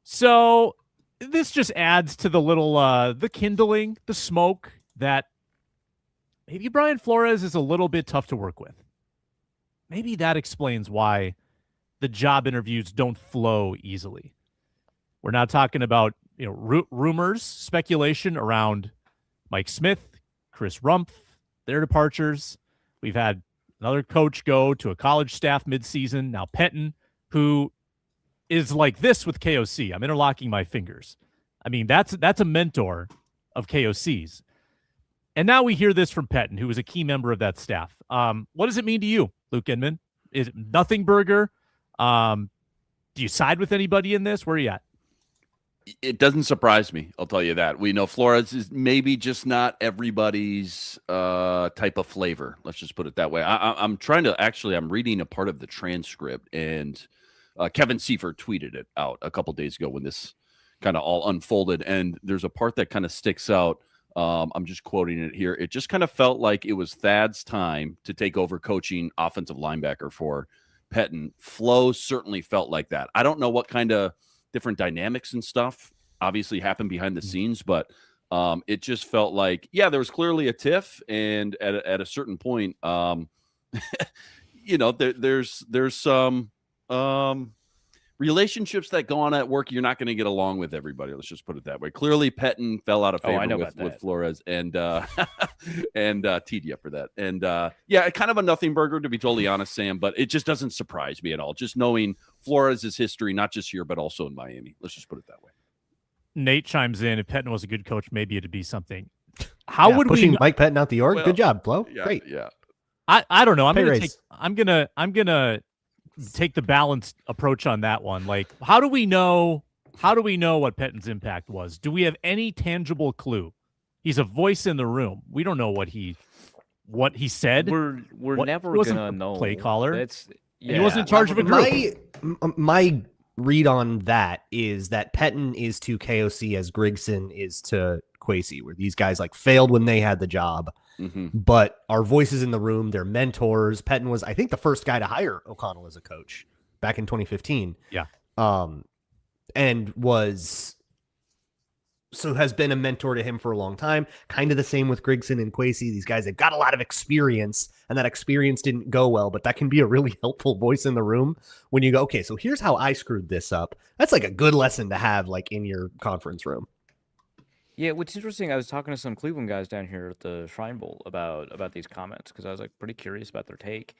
So this just adds to the little, the kindling, the smoke that maybe Brian Flores is a little bit tough to work with. Maybe that explains why the job interviews don't flow easily. We're not talking about, rumors, speculation around Mike Smith, Chris Rumpf, their departures. We've had another coach go to a college staff midseason. Now Pettine, who is like this with KOC. I'm interlocking my fingers. I mean, that's a mentor of KOC's. And now we hear this from Pettine, who was a key member of that staff. What does it mean to you, Luke Inman? Is it nothing burger? Do you side with anybody in this? Where are you at? It doesn't surprise me. I'll tell you that. We know Flores is maybe just not everybody's type of flavor. Let's just put it that way. I'm reading a part of the transcript, and Kevin Seifert tweeted it out a couple days ago when this kind of all unfolded. And there's a part that kind of sticks out. I'm just quoting it here. It just kind of felt like it was Thad's time to take over coaching offensive linebacker for Pettine. Flo certainly felt like that. I don't know what kind of different dynamics and stuff obviously happened behind the scenes, but it just felt like, there was clearly a tiff. And at a certain point, there's some relationships that go on at work. You're not going to get along with everybody. Let's just put it that way. Clearly Pettine fell out of favor with Flores and teed you up for that. And kind of a nothing burger, to be totally honest, Sam, but it just doesn't surprise me at all. Just knowing Flores' history, not just here, but also in Miami. Let's just put it that way. Nate chimes in. If Pettine was a good coach, maybe it'd be something. How would pushing we Mike Pettine out the org? Well, good job, Flo. Yeah, Great. Yeah. I don't know. I'm Pay gonna take the balanced approach on that one. Like, how do we know what Pettine's impact was? Do we have any tangible clue? He's a voice in the room. We don't know what he said. We're never gonna know. Play caller. He wasn't in charge of a group. My read on that is that Pettine is to KOC as Grigson is to Kwesi, where these guys like failed when they had the job, but are voices in the room. They're mentors. Pettine was, I think, the first guy to hire O'Connell as a coach back in 2015. Yeah. And has been a mentor to him for a long time. Kind of the same with Grigson and Kwesi. These guys have got a lot of experience, and that experience didn't go well, but that can be a really helpful voice in the room when you go, okay, so here's how I screwed this up. That's like a good lesson to have like in your conference room. Yeah, what's interesting, I was talking to some Cleveland guys down here at the Shrine Bowl about these comments because I was like pretty curious about their take.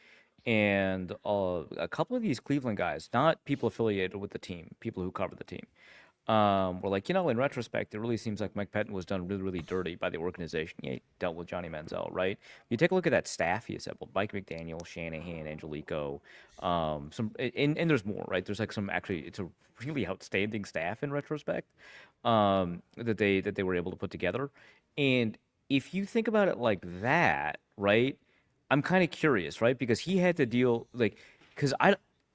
And a couple of these Cleveland guys, not people affiliated with the team, people who cover the team, were like, in retrospect, it really seems like Mike Pettine was done really, really dirty by the organization. Yeah, he dealt with Johnny Manziel, right? You take a look at that staff he assembled: Mike McDaniel, Shanahan, Angelico, and there's more, right? There's like it's a really outstanding staff in retrospect that they were able to put together. And if you think about it like that, right? I'm kind of curious, right? Because he had to deal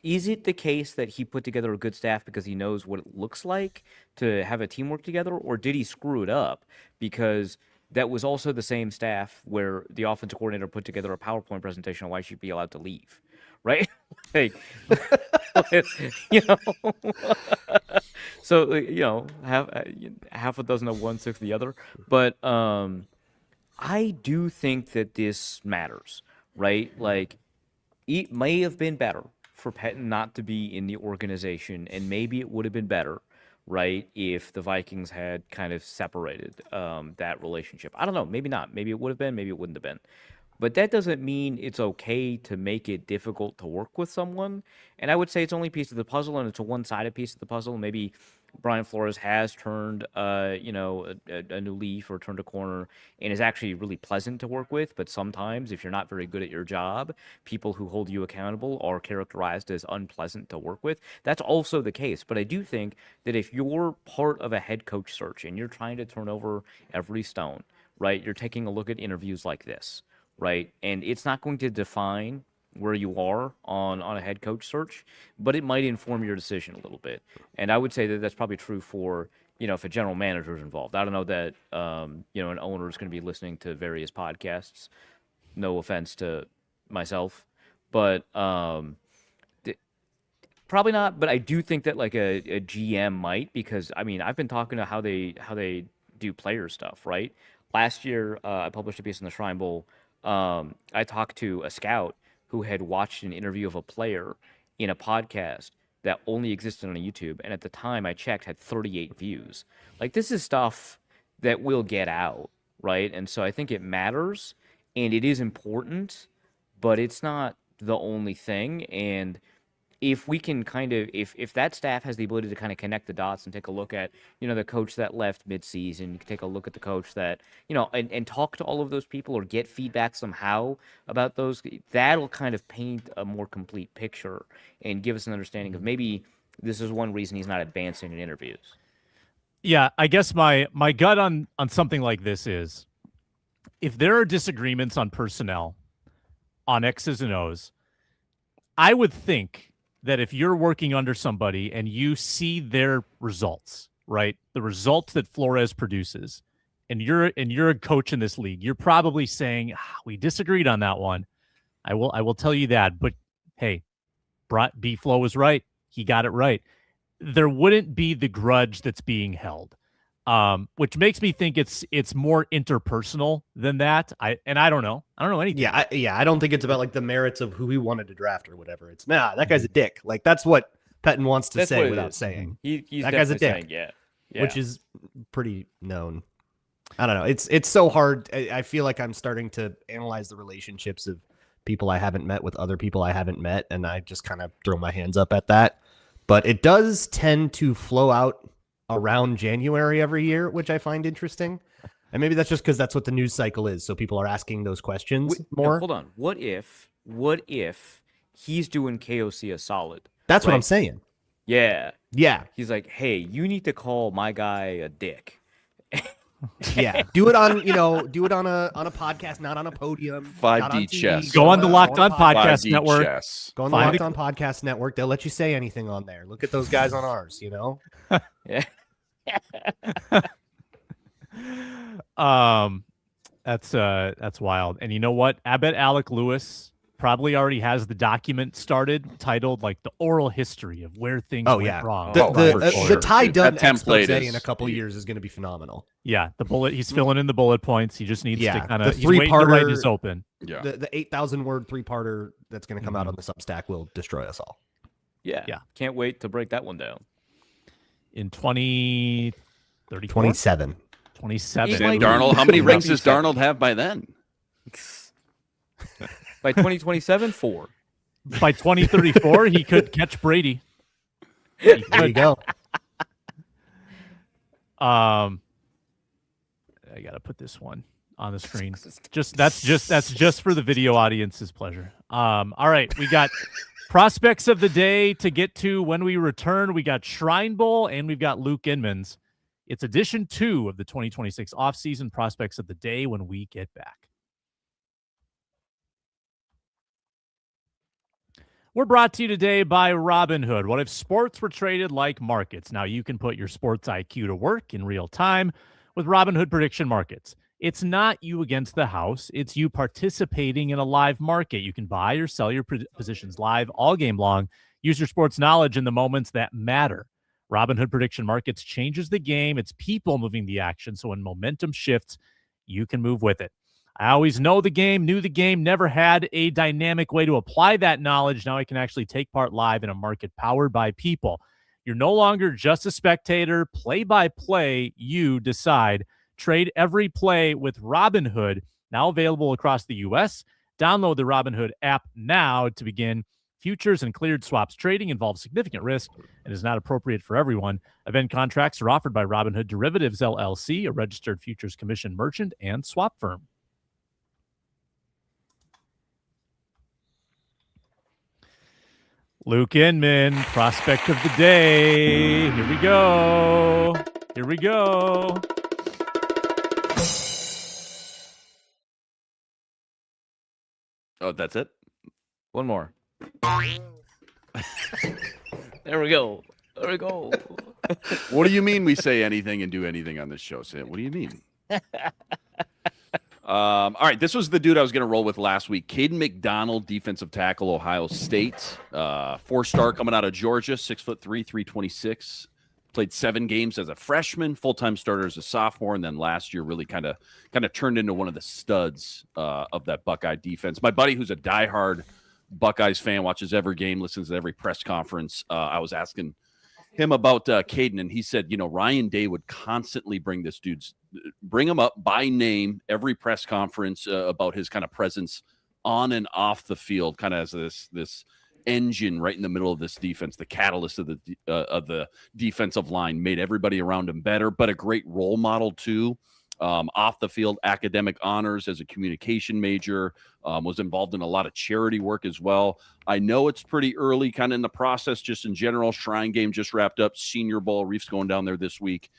is it the case that he put together a good staff because he knows what it looks like to have a team work together, or did he screw it up because that was also the same staff where the offensive coordinator put together a PowerPoint presentation on why she'd be allowed to leave, right? So half a dozen of one, six the other, but I do think that this matters, right? Like, it may have been better for Pettine not to be in the organization, and maybe it would have been better right, if the Vikings had kind of separated that relationship. I don't know. Maybe not. Maybe it would have been. Maybe it wouldn't have been. But that doesn't mean it's okay to make it difficult to work with someone. And I would say it's only a piece of the puzzle, and it's a one-sided piece of the puzzle. Maybe Brian Flores has turned, a new leaf or turned a corner and is actually really pleasant to work with. But sometimes, if you're not very good at your job, people who hold you accountable are characterized as unpleasant to work with. That's also the case. But I do think that if you're part of a head coach search and you're trying to turn over every stone, right, you're taking a look at interviews like this, right? And it's not going to define where you are on a head coach search, but it might inform your decision a little bit. And I would say that that's probably true for, if a general manager is involved. I don't know that, an owner is going to be listening to various podcasts. No offense to myself, but probably not. But I do think that like a GM might, because I've been talking to how they do player stuff, right? Last year, I published a piece in the Shrine Bowl. I talked to a scout who had watched an interview of a player in a podcast that only existed on YouTube, and at the time I checked had 38 views. Like, this is stuff that will get out, right? And so I think it matters, and it is important, but it's not the only thing. And if we can if that staff has the ability to kind of connect the dots and take a look at, the coach that left midseason, take a look at the coach that, and talk to all of those people or get feedback somehow about those, that'll kind of paint a more complete picture and give us an understanding of maybe this is one reason he's not advancing in interviews. Yeah, I guess my gut on something like this is, if there are disagreements on personnel, on X's and O's, I would think that if you're working under somebody and you see their results, right, the results that Flores produces, and you're a coach in this league, you're probably saying, we disagreed on that one. I will tell you that, but hey, B-Flow was right. He got it right. There wouldn't be the grudge that's being held, which makes me think it's more interpersonal than that. I don't know anything. Yeah, I don't think it's about like the merits of who he wanted to draft or whatever. It's that guy's a dick. Like, that's what Pettine wants to say without saying. He's that guy's a dick. Saying, yeah, which is pretty known. I don't know. It's so hard. I feel like I'm starting to analyze the relationships of people I haven't met with other people I haven't met, and I just kind of throw my hands up at that. But it does tend to flow out around January every year, which I find interesting. And maybe that's just because that's what the news cycle is. So people are asking those questions more. No, hold on. What if he's doing KOC a solid? That's what I'm saying. Yeah. Yeah. He's like, hey, you need to call my guy a dick. Yeah. Do it on, do it on a podcast, not on a podium. 5D chess. Go on the Locked On Podcast 5D Network. chess. Go on the Locked On Podcast Network. They'll let you say anything on there. Look at those guys on ours, Yeah. That's wild. And you know what? I bet Alec Lewis probably already has the document started titled like the oral history of where things went wrong. The Ty Dunn template in a couple years is going to be phenomenal. Yeah, he's filling in the bullet points. He just needs to kind of, the 3-parter, write his open. Yeah. The 8,000 word 3-parter that's going to come out on the Substack will destroy us all. Yeah. Can't wait to break that one down. In 2034? 27. 27. Sam Darnold, how many rings does Darnold have by then? By 2027, 4. By 2034, he could catch Brady. There you go. I gotta put this one on the screen. That's just for the video audience's pleasure. All right, we got prospects of the day to get to when we return. We got Shrine Bowl and we've got Luke Inman's. It's edition 2 of the 2026 offseason prospects of the day when we get back. We're brought to you today by Robinhood. What if sports were traded like markets? Now you can put your sports IQ to work in real time with Robinhood prediction markets. It's not you against the house. It's you participating in a live market. You can buy or sell your positions live all game long. Use your sports knowledge in the moments that matter. Robinhood prediction markets changes the game. It's people moving the action. So when momentum shifts, you can move with it. I always knew the game, never had a dynamic way to apply that knowledge. Now I can actually take part live in a market powered by people. You're no longer just a spectator. Play-by-play, you decide. Trade every play with Robinhood, now available across the U.S. Download the Robinhood app now to begin. Futures and cleared swaps trading involves significant risk and is not appropriate for everyone. Event contracts are offered by Robinhood Derivatives, LLC, a registered futures commission merchant and swap firm. Luke Inman, prospect of the day. Here we go. Here we go. Oh, that's it? One more. There we go. There we go. What do you mean we say anything and do anything on this show, Sam? What do you mean? All right, this was the dude I was going to roll with last week. Caden McDonald, defensive tackle, Ohio State. 4-star coming out of Georgia, 6'3", 326. Played 7 games as a freshman, full-time starter as a sophomore, and then last year really kind of turned into one of the studs of that Buckeye defense. My buddy, who's a diehard Buckeyes fan, watches every game, listens to every press conference. I was asking him about Caden, and he said, Ryan Day would constantly bring him up by name every press conference about his kind of presence on and off the field, kind of as this engine right in the middle of this defense, the catalyst of the defensive line, made everybody around him better, but a great role model too. Off the field, academic honors as a communication major, was involved in a lot of charity work as well. I know it's pretty early kind of in the process, just in general. Shrine game just wrapped up, Senior Bowl, Reef's going down there this week.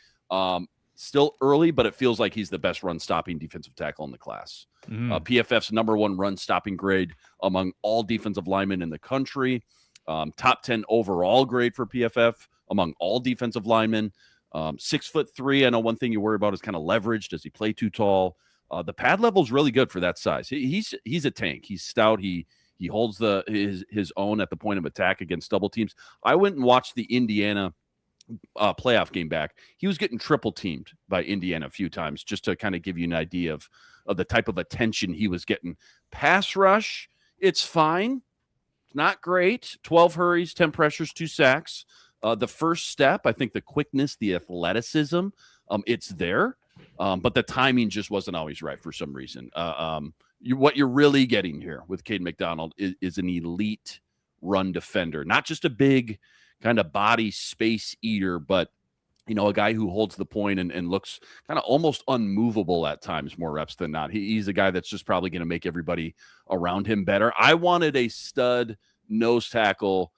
Still early, but it feels like he's the best run-stopping defensive tackle in the class. PFF's #1 run-stopping grade among all defensive linemen in the country. Top 10 overall grade for PFF among all defensive linemen. 6'3". I know one thing you worry about is kind of leverage. Does he play too tall? The pad level is really good for that size. He's a tank. He's stout. He holds his own at the point of attack against double teams. I went and watched the Indiana playoff game back. He was getting triple teamed by Indiana a few times, just to kind of give you an idea of the type of attention he was getting. Pass rush, it's fine. It's not great. 12 hurries, 10 pressures, 2 sacks. The first step, I think the quickness, the athleticism, it's there. But the timing just wasn't always right for some reason. What you're really getting here with Caden McDonald is an elite run defender, not just a big kind of body space eater, but a guy who holds the point and looks kind of almost unmovable at times, more reps than not. He's a guy that's just probably going to make everybody around him better. I wanted a stud nose tackle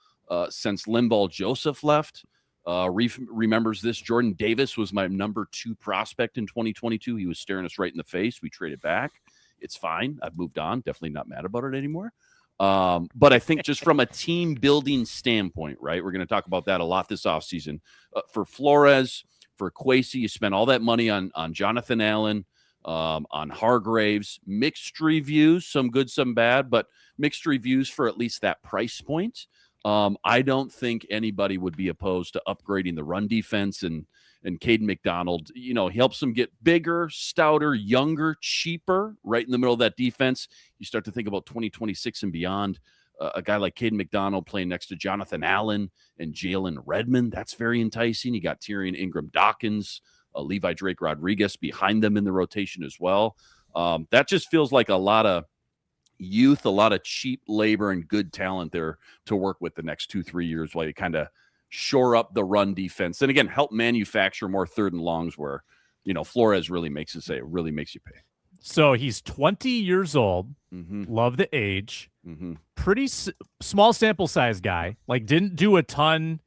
since Linval Joseph left. Reef remembers this. Jordan Davis was my #2 prospect in 2022. He was staring us right in the face. We traded back. It's fine. I've moved on. Definitely not mad about it anymore. But I think just from a team building standpoint, right, we're going to talk about that a lot this offseason. For Flores, for Kwesi, you spent all that money on Jonathan Allen, on Hargraves. Mixed reviews, some good, some bad, but mixed reviews for at least that price point. I don't think anybody would be opposed to upgrading the run defense, and Caden McDonald, he helps them get bigger, stouter, younger, cheaper, right in the middle of that defense. You start to think about 2026 and beyond. A guy like Caden McDonald playing next to Jonathan Allen and Jalen Redmond, that's very enticing. You got Tyrion Ingram-Dawkins, Levi Drake Rodriguez behind them in the rotation as well. That just feels like a lot of youth, a lot of cheap labor and good talent there to work with the next 2-3 years while you kind of shore up the run defense. And again, help manufacture more 3rd and longs where, Flores really makes you pay. So he's 20 years old. Love the age. Pretty small sample size guy. Like, didn't do a ton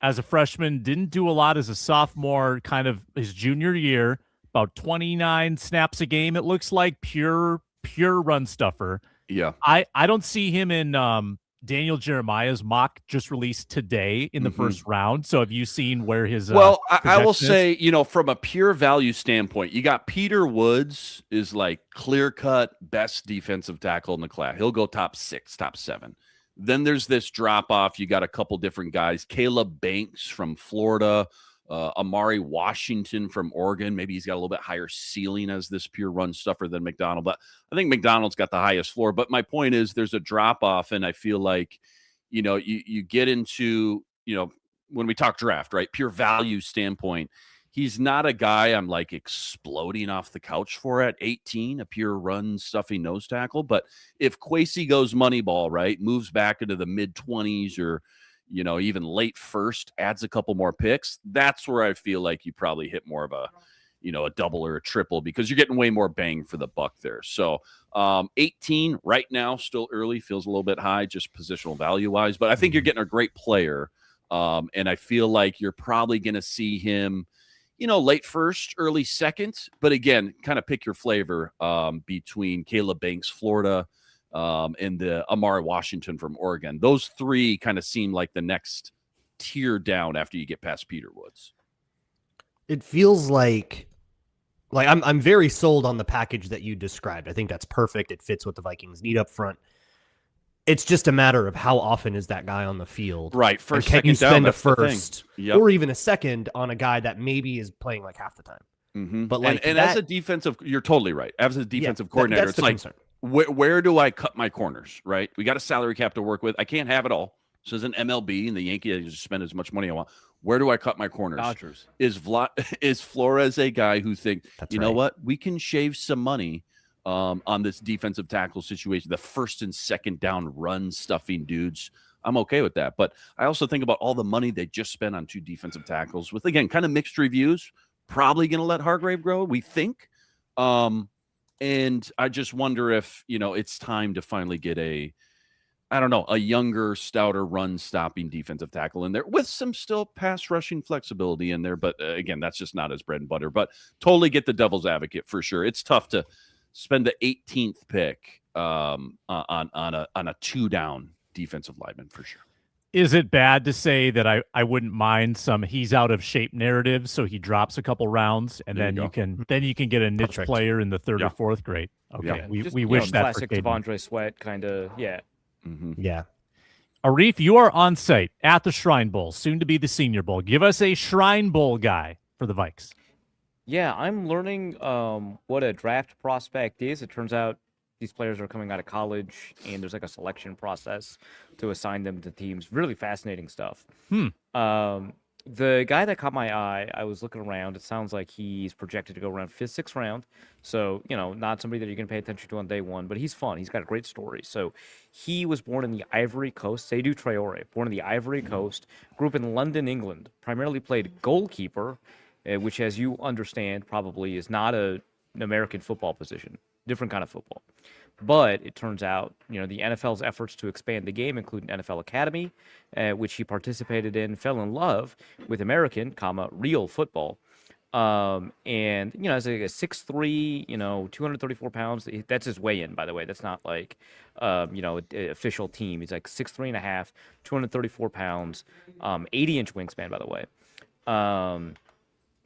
as a freshman, didn't do a lot as a sophomore, kind of his junior year, about 29 snaps a game. It looks like pure run stuffer. Yeah. I don't see him in Daniel Jeremiah's mock just released today in the first round. So have you seen where his I will say, from a pure value standpoint, you got Peter Woods is like clear-cut best defensive tackle in the class. He'll go top 6, top 7. Then there's this drop-off. You got a couple different guys. Caleb Banks from Florida, Amari Washington from Oregon. Maybe he's got a little bit higher ceiling as this pure run stuffer than McDonald, but I think McDonald's got the highest floor. But my point is there's a drop off, and I feel like, you get into, when we talk draft, right? Pure value standpoint, he's not a guy I'm like exploding off the couch for at 18, a pure run stuffing nose tackle. But if Kwesi goes Moneyball, right, moves back into the mid 20s or, even late first, adds a couple more picks, that's where I feel like you probably hit more of a double or a triple because you're getting way more bang for the buck there. So 18 right now, still early, feels a little bit high, just positional value wise, but I think you're getting a great player. And I feel like you're probably going to see him, late first, early second. But again, kind of pick your flavor between Caleb Banks, Florida, and the Amari Washington from Oregon. Those three kind of seem like the next tier down after you get past Peter Woods. It feels like I'm very sold on the package that you described. I think that's perfect. It fits what the Vikings need up front. It's just a matter of how often is that guy on the field. Right. First, and can you second down, spend a that's the thing. first Yep. or even a second on a guy that maybe is playing like half the time? Mm-hmm. But like and that, as a defensive, you're totally right. As a defensive yeah, coordinator, that's it's the like, concern. where do I cut my corners, right? We got a salary cap to work with. I can't have it all. So as an MLB and the Yankees, I just spend as much money I want. Where do I cut my corners? Dodgers. Is Flores a guy who thinks, That's know right. what? We can shave some money on this defensive tackle situation, the first and second down run stuffing dudes. I'm okay with that. But I also think about all the money they just spent on two defensive tackles with, again, kind of mixed reviews. Probably going to let Hargrave grow, we think. And I just wonder if, it's time to finally get a younger, stouter run stopping defensive tackle in there with some still pass rushing flexibility in there. But again, that's just not his bread and butter, but totally get the devil's advocate for sure. It's tough to spend the 18th pick on a 2-down defensive lineman for sure. Is it bad to say that I wouldn't mind some he's out of shape narrative, so he drops a couple rounds and There then you you go. can get a niche Perfect. player in the third Yeah. or fourth grade. Okay, Yeah. we Just, wish that for classic Caden. Devondre Sweat kind of, yeah. Mm-hmm. Yeah. Arif, you are on site at the Shrine Bowl, soon to be the Senior Bowl. Give us a Shrine Bowl guy for the Vikes. Yeah, I'm learning what a draft prospect is. It turns out these players are coming out of college, and there's like a selection process to assign them to teams. Really fascinating stuff. The guy that caught my eye, I was looking around. It sounds like he's projected to go around 5th, 6th round. So, not somebody that you're going to pay attention to on day one, but he's fun. He's got a great story. So, he was born in the Ivory Coast, Seydou Traore, born in the Ivory Coast, grew up in London, England, primarily played goalkeeper, which, as you understand, probably is not an American football position, different kind of football. But it turns out, the NFL's efforts to expand the game include an NFL Academy, which he participated in, fell in love with American, real football. And, as a 6'3", 234 pounds, that's his weigh-in, by the way. That's not like, official team. He's like 6'3 and a half, 234 pounds, 80-inch wingspan, by the way.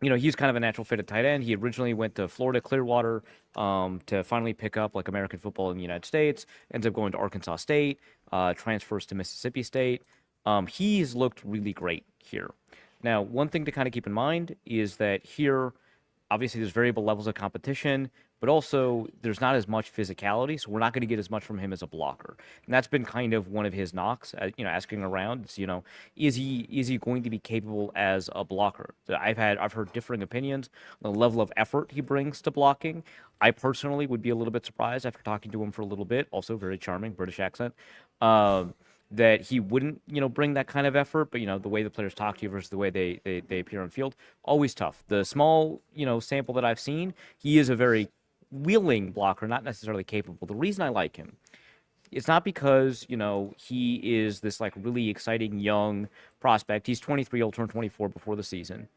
He's kind of a natural fit at tight end. He originally went to Florida Clearwater to finally pick up like American football in the United States. Ends up going to Arkansas State, transfers to Mississippi State. He's looked really great here. Now, one thing to kind of keep in mind is that here, obviously, there's variable levels of competition, but also there's not as much physicality, so we're not going to get as much from him as a blocker. And that's been kind of one of his knocks, asking around. It's, is he going to be capable as a blocker? I've heard differing opinions on the level of effort he brings to blocking. I personally would be a little bit surprised after talking to him for a little bit. Also, very charming British accent. That he wouldn't, bring that kind of effort, but the way the players talk to you versus the way they appear on field, always tough. The small, sample that I've seen, he is a very willing blocker, not necessarily capable. The reason I like him, it's not because, he is this like really exciting young prospect. He's 23, he'll turn 24 before the season.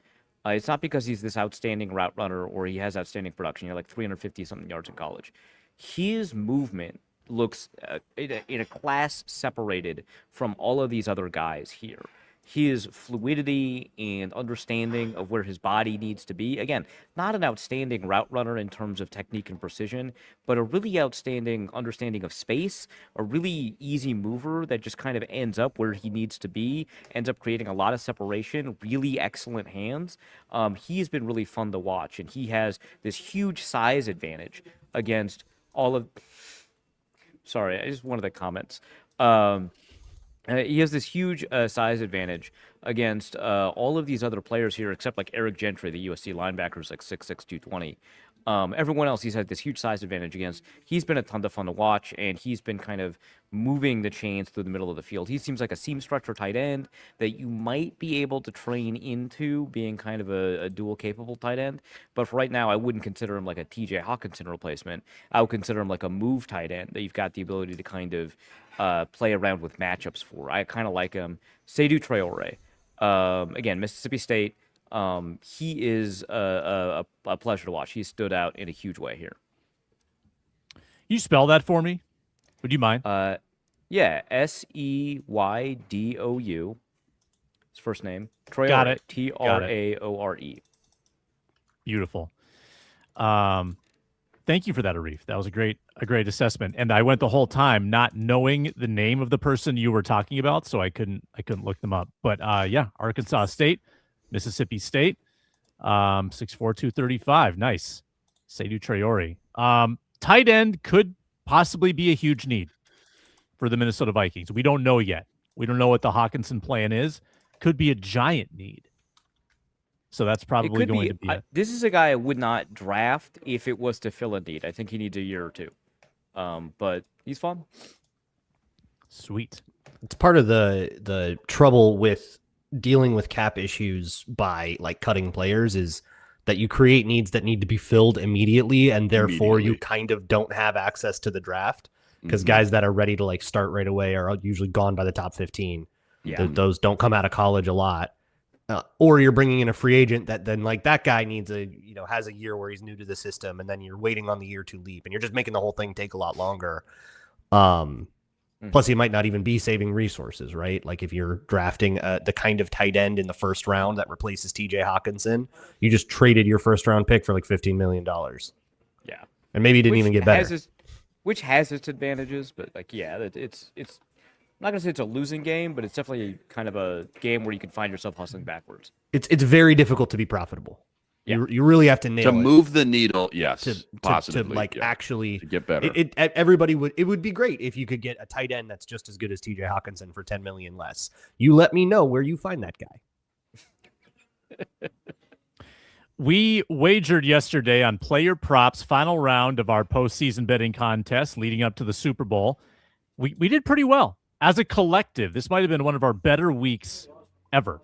It's not because he's this outstanding route runner or he has outstanding production, like 350 something yards in college. His movement looks in a class separated from all of these other guys here. His fluidity and understanding of where his body needs to be. Again, not an outstanding route runner in terms of technique and precision, but a really outstanding understanding of space, a really easy mover that just kind of ends up where he needs to be, ends up creating a lot of separation, really excellent hands. He's been really fun to watch, and he has this huge size advantage against all of... Sorry, I just one of the comments. He has this huge size advantage against all of these other players here, except like Eric Gentry, the USC linebacker, is like 6'6", 220. Everyone else he's had this huge size advantage against. He's been a ton of fun to watch, and he's been kind of moving the chains through the middle of the field. He seems like a seam stretcher tight end that you might be able to train into being kind of a dual capable tight end. But for right now, I wouldn't consider him like a TJ Hawkinson replacement. I would consider him like a move tight end that you've got the ability to kind of play around with matchups for. I kind of like him. Seydou Traore, again, Mississippi State. He is a pleasure to watch. He stood out in a huge way here. You spell that for me? Would you mind? Yeah, Seydou. His first name. Traore. Got it. Traore. Beautiful. Thank you for that, Arif. That was a great assessment. And I went the whole time not knowing the name of the person you were talking about, so I couldn't look them up. But yeah, Arkansas State, Mississippi State, 6'4", 235. Nice. Seydou Traore. Tight end could possibly be a huge need for the Minnesota Vikings. We don't know yet. We don't know what the Hawkinson plan is. Could be a giant need. So that's probably going to be it. This is a guy I would not draft if it was to fill a need. I think he needs a year or two. But he's fun. Sweet. It's part of the trouble with dealing with cap issues by like cutting players is that you create needs that need to be filled immediately, and therefore you kind of don't have access to the draft because guys that are ready to like start right away are usually gone by the top 15. Yeah. Those don't come out of college a lot. Or you're bringing in a free agent that then like that guy needs has a year where he's new to the system, and then you're waiting on the year to leap, and you're just making the whole thing take a lot longer. Plus, he might not even be saving resources, right? Like if you're drafting the kind of tight end in the first round that replaces TJ Hawkinson, you just traded your first round pick for like $15 million. Yeah. And maybe he didn't even get better. Which has its advantages, but like, yeah, it's I'm not going to say it's a losing game, but it's definitely kind of a game where you can find yourself hustling backwards. It's very difficult to be profitable. Yeah. You really have to nail to it. move the needle, yes, positively. Actually to get better. Everybody would be great if you could get a tight end that's just as good as TJ Hawkinson for $10 million less. You let me know where you find that guy. We wagered yesterday on player props, final round of our postseason betting contest leading up to the Super Bowl. We did pretty well. As a collective, this might have been one of our better weeks ever.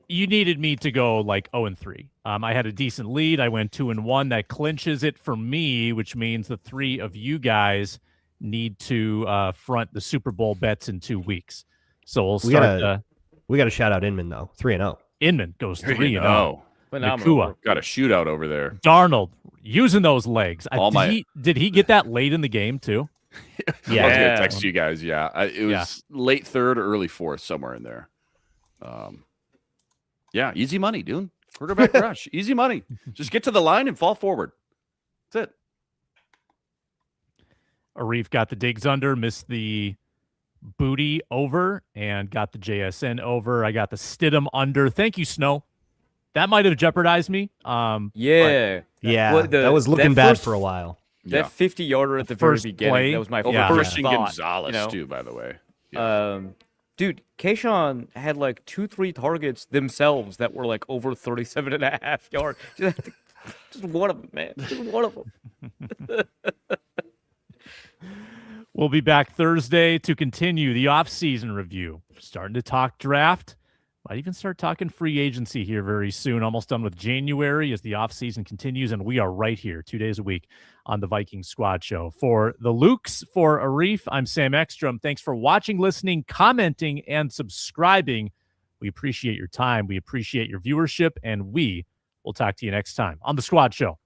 You needed me to go like 0-3. I had a decent lead. I went 2-1. That clinches it for me, which means the three of you guys need to front the Super Bowl bets in 2 weeks. So we'll start. We got to shout out Inman though. 3-0. Inman goes 3-0. Phenomenal. Got a shootout over there. Darnold using those legs. Did he get that late in the game too? Yeah, I was gonna text you guys. Yeah, it was late third, early fourth, somewhere in there. Yeah, easy money, dude. Quarterback rush, easy money. Just get to the line and fall forward. That's it. Arif got the digs under, missed the booty over, and got the JSN over. I got the Stidham under. Thank you, Snow. That might have jeopardized me. That was looking bad for a while. That 50-yarder at the very beginning, play, that was my first thought. Gonzalez too, by the way. Yeah. Dude, Kayshawn had like 2-3 targets themselves that were like over 37.5 yards. Just one of them, man. Just one of them. We'll be back Thursday to continue the off-season review. Starting to talk draft. Might even start talking free agency here very soon. Almost done with January as the offseason continues, and we are right here 2 days a week on the Vikings Squad Show. For the Lukes, for Arif, I'm Sam Ekstrom. Thanks for watching, listening, commenting, and subscribing. We appreciate your time. We appreciate your viewership, and we will talk to you next time on the Squad Show.